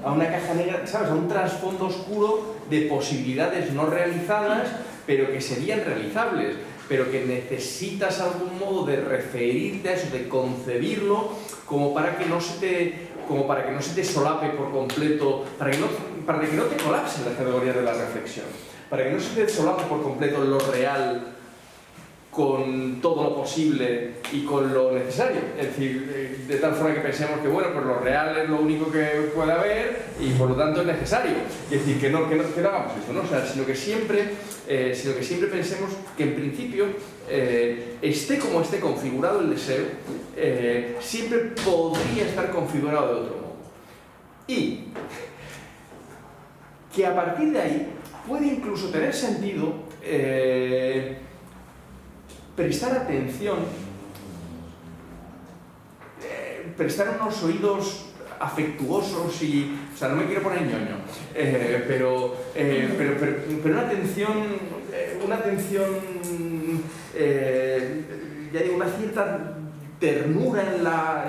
a una caja negra, ¿sabes? A un trasfondo oscuro de posibilidades no realizadas, pero que serían realizables, pero que necesitas algún modo de referirte a eso, de concebirlo, como para que no se te solape por completo, para que no te colapse en la categoría de la reflexión, para que no se te solape por completo lo real con todo lo posible y con lo necesario. Es decir, de tal forma que pensemos que bueno, pues lo real es lo único que puede haber y por lo tanto es necesario. Es decir, que no hagamos esto, ¿no? O sea, sino que siempre pensemos que en principio, esté como esté configurado el deseo, siempre podría estar configurado de otro modo. Y que a partir de ahí puede incluso tener sentido prestar atención, prestar unos oídos afectuosos y... O sea, no me quiero poner ñoño, pero una atención, ya digo, una cierta ternura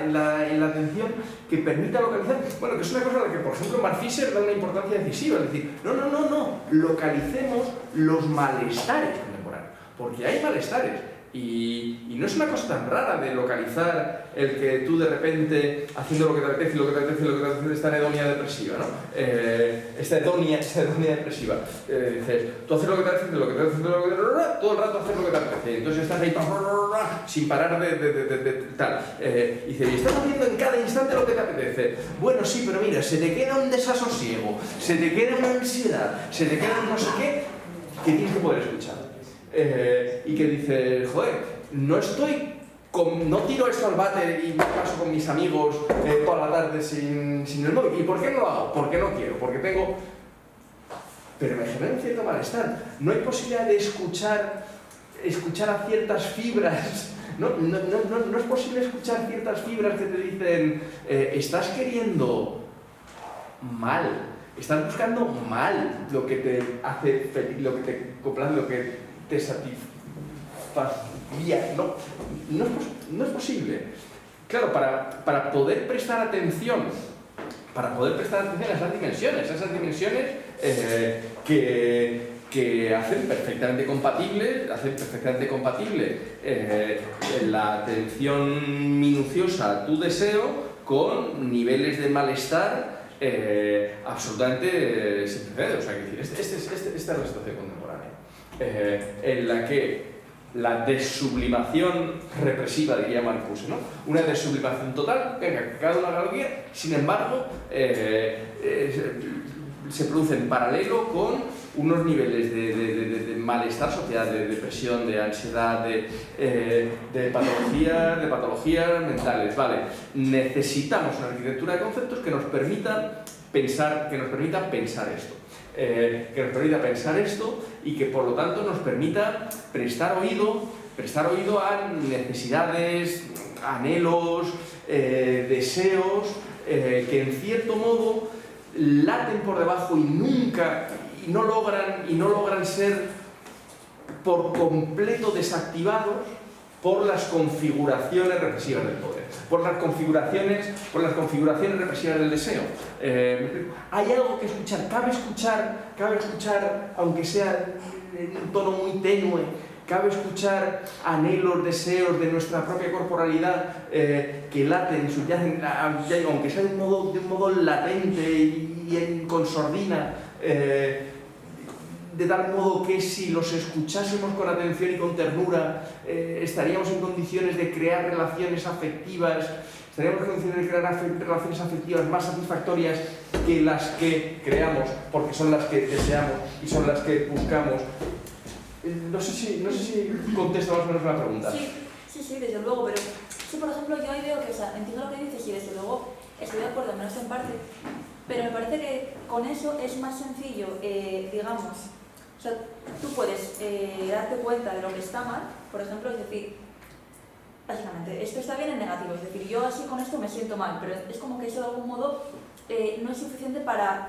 en la atención que permita localizar, bueno, que es una cosa a la que, por ejemplo, Mark Fisher da una importancia decisiva, es decir, no, localicemos los malestares contemporáneos, porque hay malestares. Y no es una cosa tan rara de localizar el que tú de repente, haciendo lo que te apetece, esta anedonia depresiva, ¿no? Esta hedonia depresiva. Dices, tú haces lo que te apetece, todo el rato haces lo que te apetece. Entonces estás ahí sin parar de tal. Dices, y estás haciendo en cada instante lo que te apetece. Bueno, sí, pero mira, se te queda un desasosiego, se te queda una ansiedad, se te queda un no sé qué, que tienes que poder escuchar. Y que dices, joder, no tiro esto al váter y me paso con mis amigos toda la tarde sin el móvil. ¿Y por qué no lo hago? Porque no quiero, porque tengo... Pero me genera un cierto malestar. No hay posibilidad de escuchar a ciertas fibras. No es posible escuchar ciertas fibras que te dicen, estás queriendo mal, estás buscando mal lo que te hace feliz, lo que te complace, lo que te satisfacía. No es posible. Claro, para poder prestar atención a esas dimensiones que hacen perfectamente compatible la atención minuciosa a tu deseo con niveles de malestar absolutamente sin precedentes. O sea, esta es la situación contemporánea. En la que la desublimación represiva, diría Marcuse, ¿no? Una desublimación total, venga, que cada uno haga lo que quiera, sin embargo, se produce en paralelo con unos niveles de malestar social, de depresión, de ansiedad, de patologías mentales. Vale, necesitamos una arquitectura de conceptos que nos permita pensar esto. Que nos permita pensar esto y que por lo tanto nos permita prestar oído a necesidades, anhelos, deseos que en cierto modo laten por debajo y no logran ser por completo desactivados por las configuraciones represivas del poder, por las configuraciones represivas del deseo. Hay algo que escuchar, cabe escuchar, aunque sea en un tono muy tenue, cabe escuchar anhelos, deseos de nuestra propia corporalidad que laten, subyacen, aunque sea de un modo latente y con sordina, de tal modo que si los escuchásemos con atención y con ternura, estaríamos en condiciones de crear relaciones afectivas, más satisfactorias que las que creamos, porque son las que deseamos y son las que buscamos. No sé si contesto más o menos la pregunta. Sí, desde luego, pero sí, por ejemplo, yo ahí veo que, entiendo lo que dices y desde luego estoy de acuerdo, menos en parte, pero me parece que con eso es más sencillo, digamos, o sea, tú puedes darte cuenta de lo que está mal, por ejemplo, es decir, básicamente, esto está bien en negativo, es decir, yo así con esto me siento mal, pero es como que eso de algún modo no es suficiente para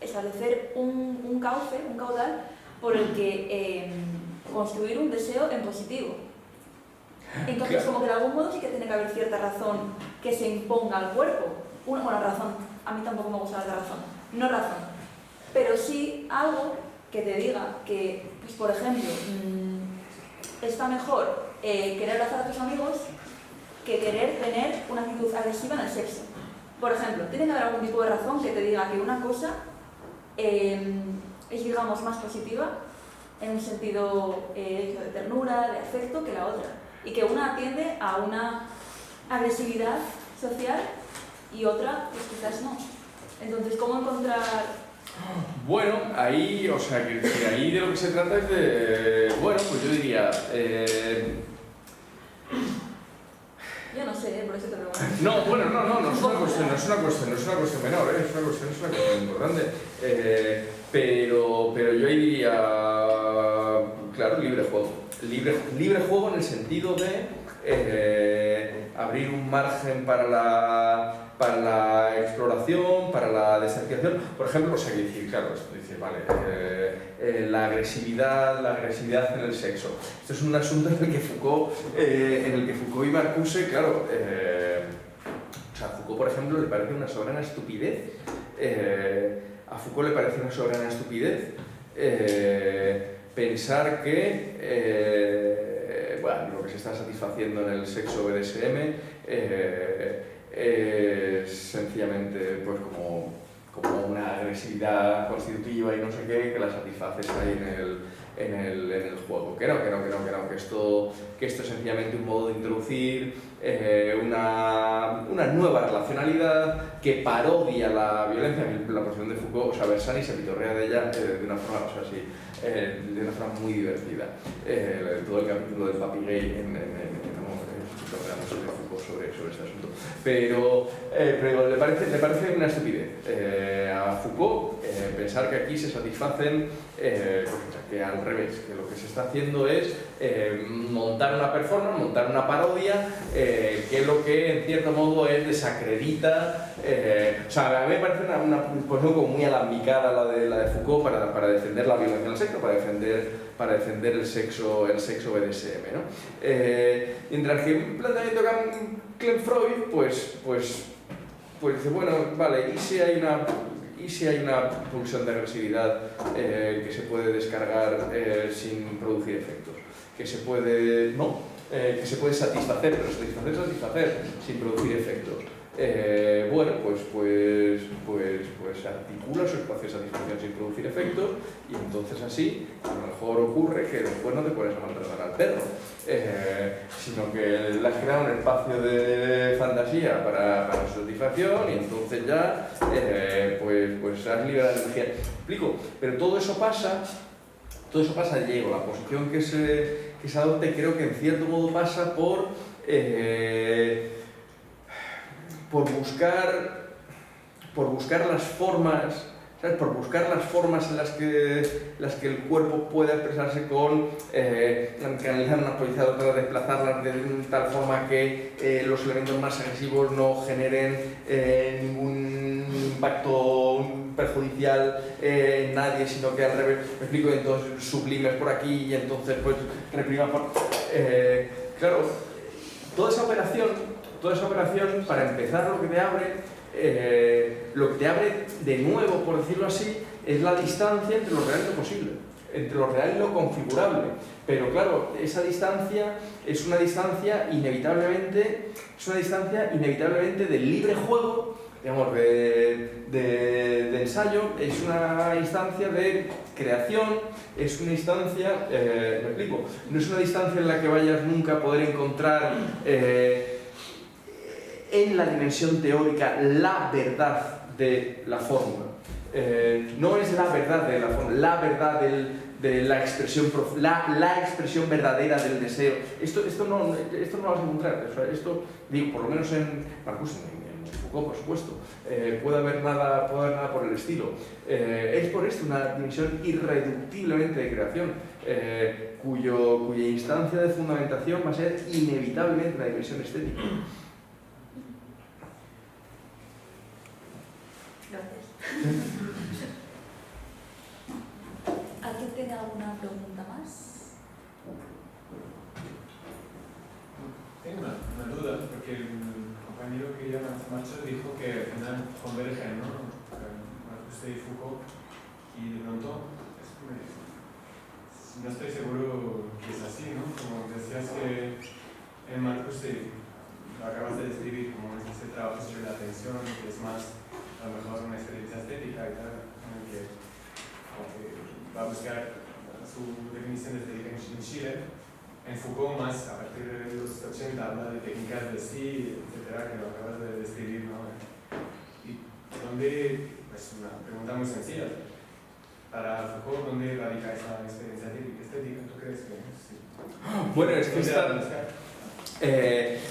establecer un caudal por el que construir un deseo en positivo. Entonces, como que de algún modo sí que tiene que haber cierta razón que se imponga al cuerpo. Una razón, a mí tampoco me gusta la razón, no razón, pero sí algo que te diga que, pues por ejemplo, está mejor querer abrazar a tus amigos que querer tener una actitud agresiva en el sexo. Por ejemplo, tiene que haber algún tipo de razón que te diga que una cosa es, digamos, más positiva en un sentido de ternura, de afecto, que la otra. Y que una tiende a una agresividad social y otra, pues quizás no. Entonces, ¿cómo encontrar...? Bueno, ahí, o sea, que ahí de lo que se trata es de... Bueno, pues yo diría... Yo no sé, por eso te pregunto. No, bueno, no es una cuestión menor, es una cuestión importante. Pero yo ahí diría, claro, libre juego. Libre juego en el sentido de abrir un margen para la exploración, para la desactivación. Por ejemplo, o sea, claro, esto dice, vale, la agresividad en el sexo. Esto es un asunto en el que Foucault y Marcuse, claro, o sea, a Foucault, por ejemplo, le parece una soberana estupidez. A Foucault le parece una soberana estupidez pensar que bueno, lo que se está satisfaciendo en el sexo BDSM es sencillamente pues como una agresividad constitutiva y no sé qué, que la satisfaces ahí en el juego. Que esto es sencillamente un modo de introducir una nueva relacionalidad que parodia la violencia. La posición de Foucault, o sea, Bersani se pitorrea de ella de una forma, o sea, sí, de una forma muy divertida. Todo el capítulo del papi gay sobre este asunto, pero le parece una estupidez a Foucault pensar que aquí se satisfacen, que al revés, que lo que se está haciendo es montar una performance, montar una parodia, que lo que en cierto modo es desacredita, o sea, a mí me parece una posición como muy alambicada la de Foucault para defender la violencia en el sexo, para defender el sexo BDSM, ¿no? Mientras que un planteamiento Clem Freud, pues dice, bueno, vale, ¿y si hay una pulsión de agresividad que se puede descargar sin producir efectos? Que se puede satisfacer, pero satisfacer sin producir efectos. Bueno, pues articula su espacio de satisfacción sin producir efectos y entonces así a lo mejor ocurre que después no te pones a maltratar al perro, sino que le has creado un espacio de fantasía para su satisfacción y entonces ya pues has liberado energía. ¿Me explico? Pero todo eso pasa, Diego, la posición que se adopte creo que en cierto modo pasa por buscar las formas, ¿sabes? Por buscar las formas en las que el cuerpo pueda expresarse con canalizar una polarizadora, desplazarlas de tal forma que los elementos más agresivos no generen ningún impacto perjudicial en nadie, sino que al revés, me explico, entonces sublimes por aquí y entonces pues reprimas por... claro, toda esa operación para empezar lo que te abre de nuevo, por decirlo así, es la distancia entre lo real y lo posible, entre lo real y lo configurable. Pero claro, esa distancia es una distancia inevitablemente del libre juego, digamos, de ensayo, es una instancia de creación, es una instancia, me explico, no es una distancia en la que vayas nunca a poder encontrar en la dimensión teórica la verdad de la fórmula. No es la verdad de la fórmula, la verdad de la expresión, la expresión verdadera del deseo. Esto no lo vas a encontrar. O sea, esto, digo, por lo menos en Marcuse, en Foucault, por supuesto, puede haber nada por el estilo. Es por esto una dimensión irreductiblemente de creación, cuya instancia de fundamentación va a ser inevitablemente la dimensión estética. ¿Alguien tiene alguna pregunta más? Tengo una duda, porque el compañero que llama Macho dijo que al final convergen, ¿no? Marcuse y Foucault, y de pronto no estoy seguro que es así, ¿no? Como decías que en Marcuse lo acabas de describir como ese trabajo sobre la atención, que es más a lo mejor una experiencia estética y tal, en el que va a buscar su definición de estética en Chile. En Foucault más, a partir de los 80, habla de técnicas de sí, etcétera, que lo acabas de describir, ¿no? Y ¿dónde, pues una pregunta muy sencilla, para Foucault, ¿dónde radica esa experiencia estética? ¿Tú crees que sí? Bueno, es que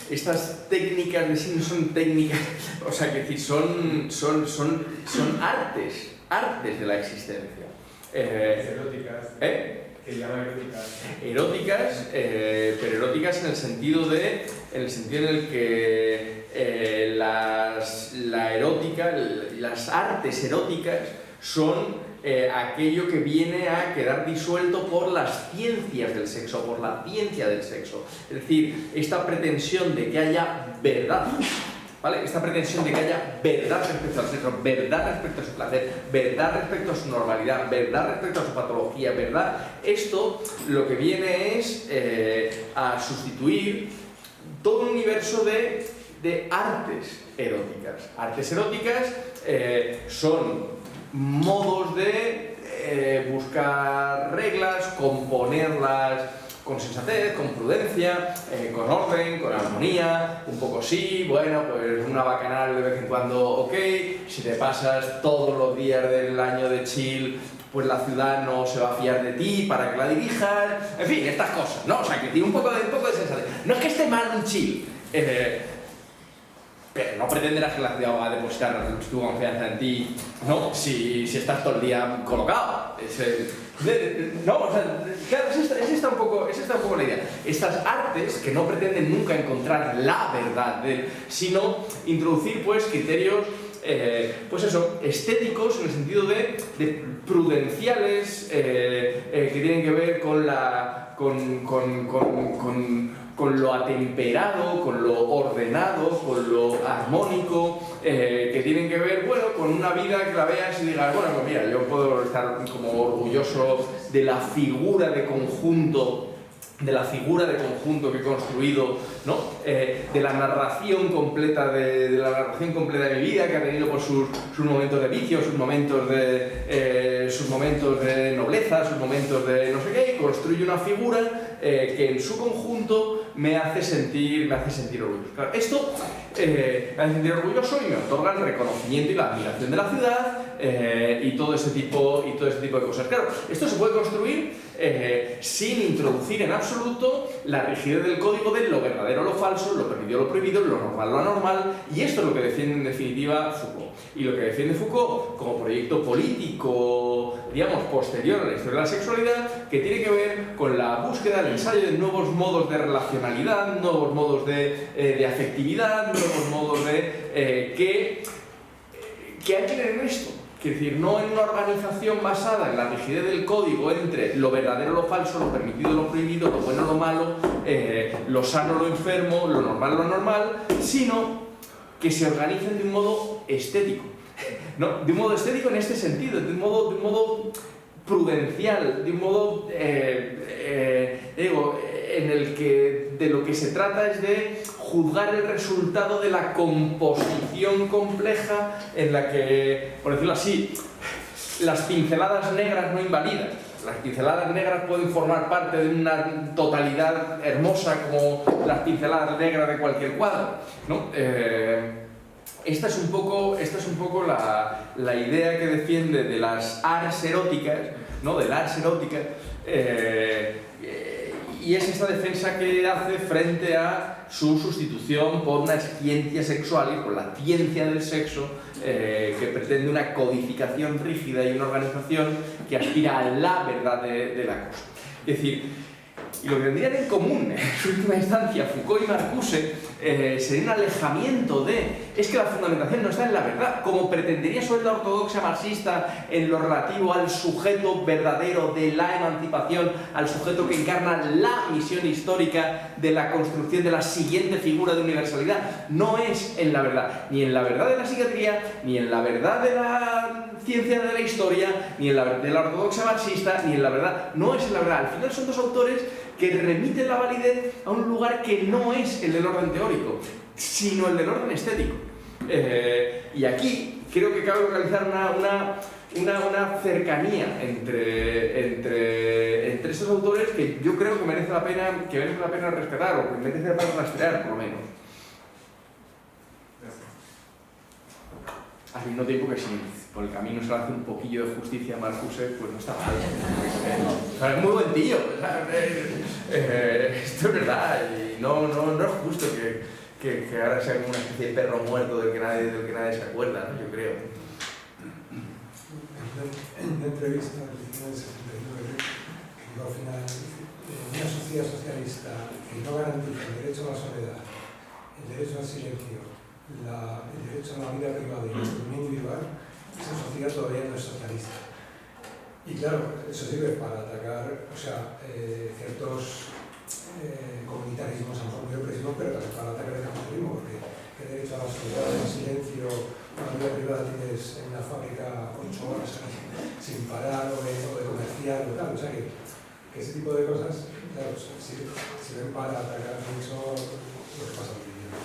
estas técnicas de sí no son técnicas, o sea, que decir, son artes de la existencia. Eróticas. Que llama eróticas. Eróticas, pero eróticas en el sentido en el que la erótica, las artes eróticas son aquello que viene a quedar disuelto por las ciencias del sexo, por la ciencia del sexo. Es decir, esta pretensión de que haya verdad, ¿vale? Esta pretensión de que haya verdad respecto al sexo, verdad respecto a su placer, verdad respecto a su normalidad, verdad respecto a su patología, verdad. Esto lo que viene es a sustituir todo un universo de artes eróticas. Artes eróticas son modos de buscar reglas, componerlas con sensatez, con prudencia, con orden, con armonía, un poco sí, bueno, pues una bacanal de vez en cuando, ok, si te pasas todos los días del año de chill, pues la ciudad no se va a fiar de ti para que la dirijas, en fin, estas cosas, ¿no? O sea, que tiene un poco de sensatez. No es que esté mal un chill, pero no pretenderás que la ciudad va a depositar tu confianza en ti, ¿no? Si estás todo el día colocado. No, o sea, claro, es esta un poco la idea. Estas artes que no pretenden nunca encontrar la verdad, sino introducir pues criterios, pues eso, estéticos en el sentido de prudenciales, que tienen que ver con lo atemperado, con lo ordenado, con lo armónico, que tienen que ver, bueno, con una vida que la veas y digas, bueno, pues mira, yo puedo estar como orgulloso de la figura de conjunto que he construido, ¿no? De la narración completa de mi vida, que ha tenido por sus momentos de vicio, sus momentos de nobleza, sus momentos de no sé qué, y construye una figura que en su conjunto me hace sentir orgulloso. Claro, esto me hace sentir orgulloso y me otorga el reconocimiento y la admiración de la ciudad y todo ese tipo de cosas. Claro, esto se puede construir sin introducir en absoluto la rigidez del código de lo verdadero, lo falso, lo permitido, lo prohibido, lo normal, lo anormal, y esto es lo que defiende en definitiva Foucault. Y lo que defiende Foucault como proyecto político, digamos, posterior a la historia de la sexualidad, que tiene que ver con la búsqueda, el ensayo de nuevos modos de relacionalidad, nuevos modos de afectividad, nuevos modos de que hay que tener en esto. Es decir, no en una organización basada en la rigidez del código entre lo verdadero, lo falso, lo permitido, lo prohibido, lo bueno, lo malo, lo sano, lo enfermo, lo normal, lo anormal, sino que se organicen de un modo estético. ¿No? De un modo estético en este sentido, de un modo prudencial, de un modo en el que de lo que se trata es de juzgar el resultado de la composición compleja en la que, por decirlo así, las pinceladas negras no invalidan. Las pinceladas negras pueden formar parte de una totalidad hermosa como las pinceladas negras de cualquier cuadro, ¿no? Esta es un poco la idea que defiende de las ars eróticas, ¿no? Del ars erótica, y es esta defensa que hace frente a su sustitución por una ciencia sexual y por la ciencia del sexo, que pretende una codificación rígida y una organización que aspira a la verdad de la cosa. Es decir, y lo que tendrían en común, en su última instancia, Foucault y Marcuse, sería un alejamiento es que la fundamentación no está en la verdad, como pretendería sobre la ortodoxia marxista en lo relativo al sujeto verdadero de la emancipación, al sujeto que encarna la misión histórica de la construcción de la siguiente figura de universalidad. No es en la verdad, ni en la verdad de la psiquiatría, ni en la verdad de la ciencia de la historia, ni en la de la ortodoxia marxista, ni en la verdad. No es en la verdad. Al final son dos autores que remiten la validez a un lugar que no es el del orden teórico, sino el del orden estético. Y aquí creo que cabe localizar una cercanía entre estos autores que yo creo que merece la pena rescatar, o que merece la pena rastrear, por lo menos. Al mismo tiempo que si por el camino se le hace un poquillo de justicia a Marcuse, pues no está mal. Es muy buen tío. Esto es verdad, y no es justo que ahora sea como una especie de perro muerto del que nadie se acuerda, ¿no? Yo creo. En una entrevista en el 69, que al final, una sociedad socialista que no garantiza el derecho a la soledad, el derecho al silencio, el derecho a la vida privada y la autonomía individual, esa sociedad todavía no es socialista. Y claro, eso sirve para atacar, ciertos comunitarismos, a lo mejor muy opresivos, pero también para atacar el capitalismo, porque qué derecho a la soledad, al silencio, a la vida privada tienes en una fábrica 8 horas sin parar o de comerciar o tal. O sea que ese tipo de cosas, claro, sirven para atacar mucho lo que pasa hoy en día.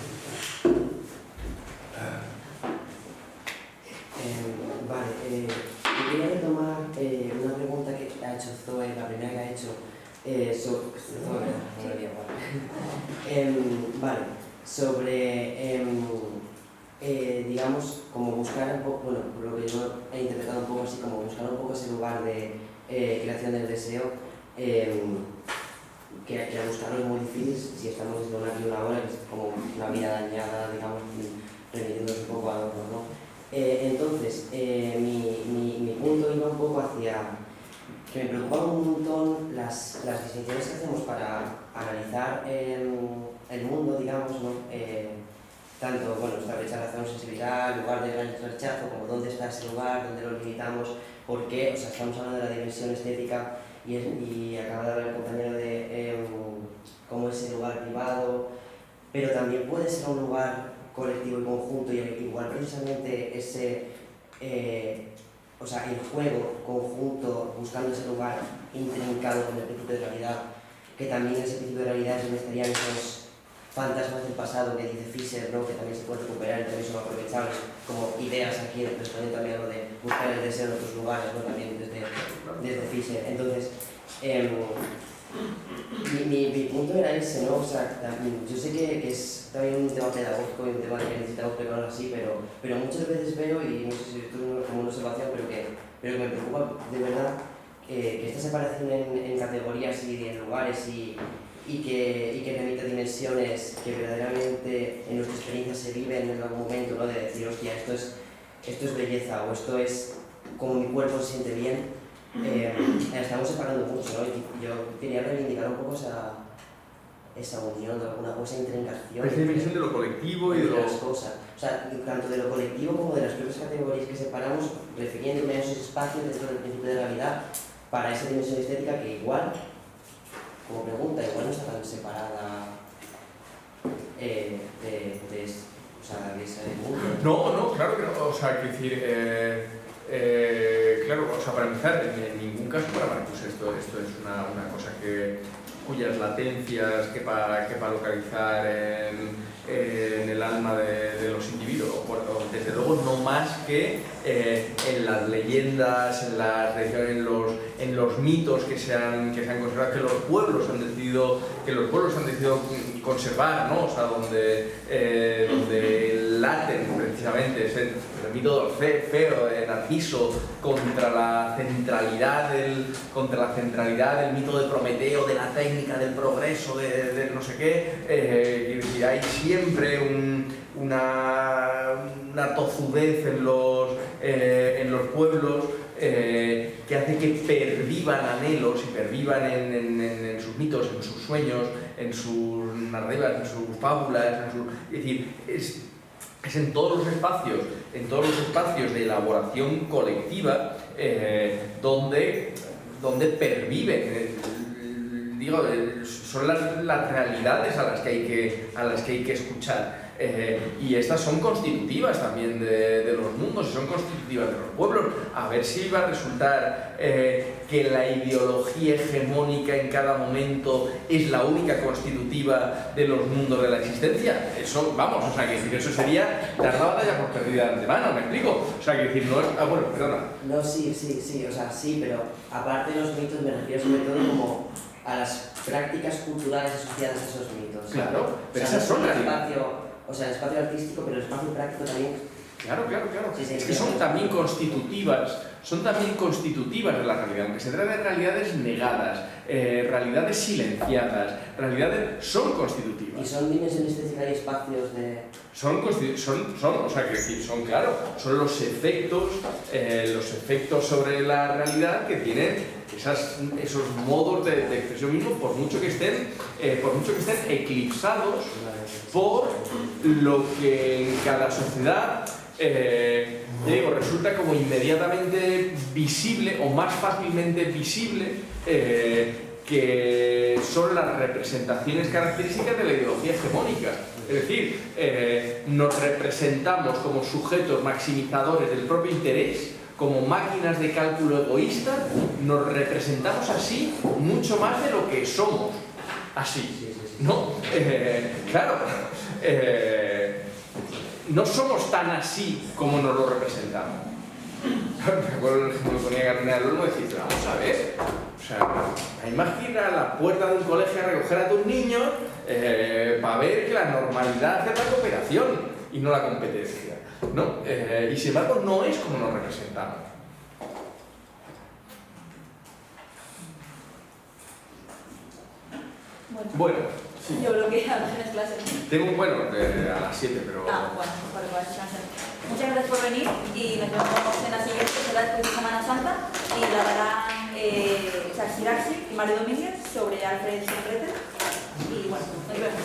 Vale, yo quería retomar una pregunta que ha hecho Zoe, la primera que ha hecho sobre digamos, como buscar un poco, bueno, lo que yo he interpretado un poco así, como buscar un poco ese lugar de creación del deseo, que a buscarlo es muy difícil si estamos desde aquí una hora, que es como una vida dañada, digamos, remitiéndose un poco a otro, ¿no? Entonces, mi punto iba un poco hacia que me preocupan un montón las distinciones que hacemos para analizar el mundo, digamos, ¿no? Tanto, bueno, esta brecha de razón-sensibilidad, lugar de rechazo, como dónde está ese lugar, dónde lo limitamos, por qué, o sea, estamos hablando de la dimensión estética y acaba de hablar el compañero de cómo es el lugar privado, pero también puede ser un lugar colectivo y conjunto, y igual precisamente ese, el juego conjunto, buscando ese lugar intrincado con el principio de realidad, que también ese principio de realidad es donde estarían esos fantasmas del pasado que dice Fischer, ¿no? Que también se puede recuperar y también son aprovechables como ideas aquí, respondiendo también a lo de buscar el deseo en otros lugares, ¿no? También desde Fischer. Entonces, Mi punto era ese, ¿no? O sea, también, yo sé que es también un tema pedagógico y un tema que necesitamos preparar así, pero muchas veces veo, y no sé si esto es como una observación, pero que me preocupa de verdad que esta separación en categorías y en lugares y que remite dimensiones que verdaderamente en nuestra experiencia se viven en algún momento, ¿no? De decir, hostia, esto es belleza o esto es como mi cuerpo se siente bien. Estamos separando mucho, ¿no? Y yo quería reivindicar un poco esa unión, esa intrincación. Esa dimensión de lo colectivo y de las cosas. O sea, tanto de lo colectivo como de las propias categorías que separamos, refiriéndome a esos espacios dentro del principio de realidad para esa dimensión estética que igual, como pregunta, igual no está tan separada de ese mundo. No, claro que no. O sea, quiero decir, claro, o sea, para empezar, en ningún caso para Marcuse esto es una cosa cuyas latencias quepa localizar en el alma de los individuos. Bueno, desde luego no más que en las leyendas, en los mitos que se han conservado, que los pueblos han decidido conservar, ¿no? O sea, donde laten precisamente es el mito de Orfeo, de Narciso, contra la centralidad del mito de Prometeo, de la técnica del progreso, de no sé qué. Y hay siempre una tozudez en los pueblos que hace que pervivan anhelos y pervivan en sus mitos, en sus sueños, en sus narrativas, en sus fábulas, es decir, es en todos los espacios de elaboración colectiva donde perviven, son las realidades a las que hay que escuchar. Y estas son constitutivas también de los mundos y son constitutivas de los pueblos. A ver si va a resultar que la ideología hegemónica en cada momento es la única constitutiva de los mundos de la existencia. Eso, vamos, o sea, que decir, eso sería dar la batalla por perdida de antemano, ¿me explico? O sea, que decir, no es... bueno, perdona. No, sí, o sea, sí, pero aparte de los mitos me refiero sobre todo como a las prácticas culturales asociadas a esos mitos. Claro, pero o sea, esas son las... el espacio artístico, pero el espacio práctico también. Claro. Sí, es que son también constitutivas de la realidad, aunque se trata de realidades negadas, realidades silenciadas, son constitutivas. ¿Y son dimensiones estéticas y espacios de...? Son los efectos sobre la realidad que tienen esos modos de expresión mismo, por mucho que estén eclipsados por lo que en cada sociedad resulta como inmediatamente visible o más fácilmente visible, que son las representaciones características de la ideología hegemónica. Es decir, nos representamos como sujetos maximizadores del propio interés, como máquinas de cálculo egoístas, nos representamos así mucho más de lo que somos. Así, ¿no? Claro, no somos tan así como nos lo representamos. Me acuerdo el ejemplo que ponía Carolina del Olmo y decir, vamos a ver, o sea, imagina la puerta de un colegio a recoger a tus niños para ver que la normalidad es la cooperación y no la competencia, ¿no? Y sin embargo no es como nos representamos. Bueno. Sí. Yo creo que ya tienes clases. Tengo a las 7, pero... Bueno, para descansar. Muchas gracias por venir y nos vemos en la siguiente, que será después de Semana Santa, y la darán Jacques Siraxi y Mario Domínguez sobre Alfred Schroeder. Y bueno, nos vemos.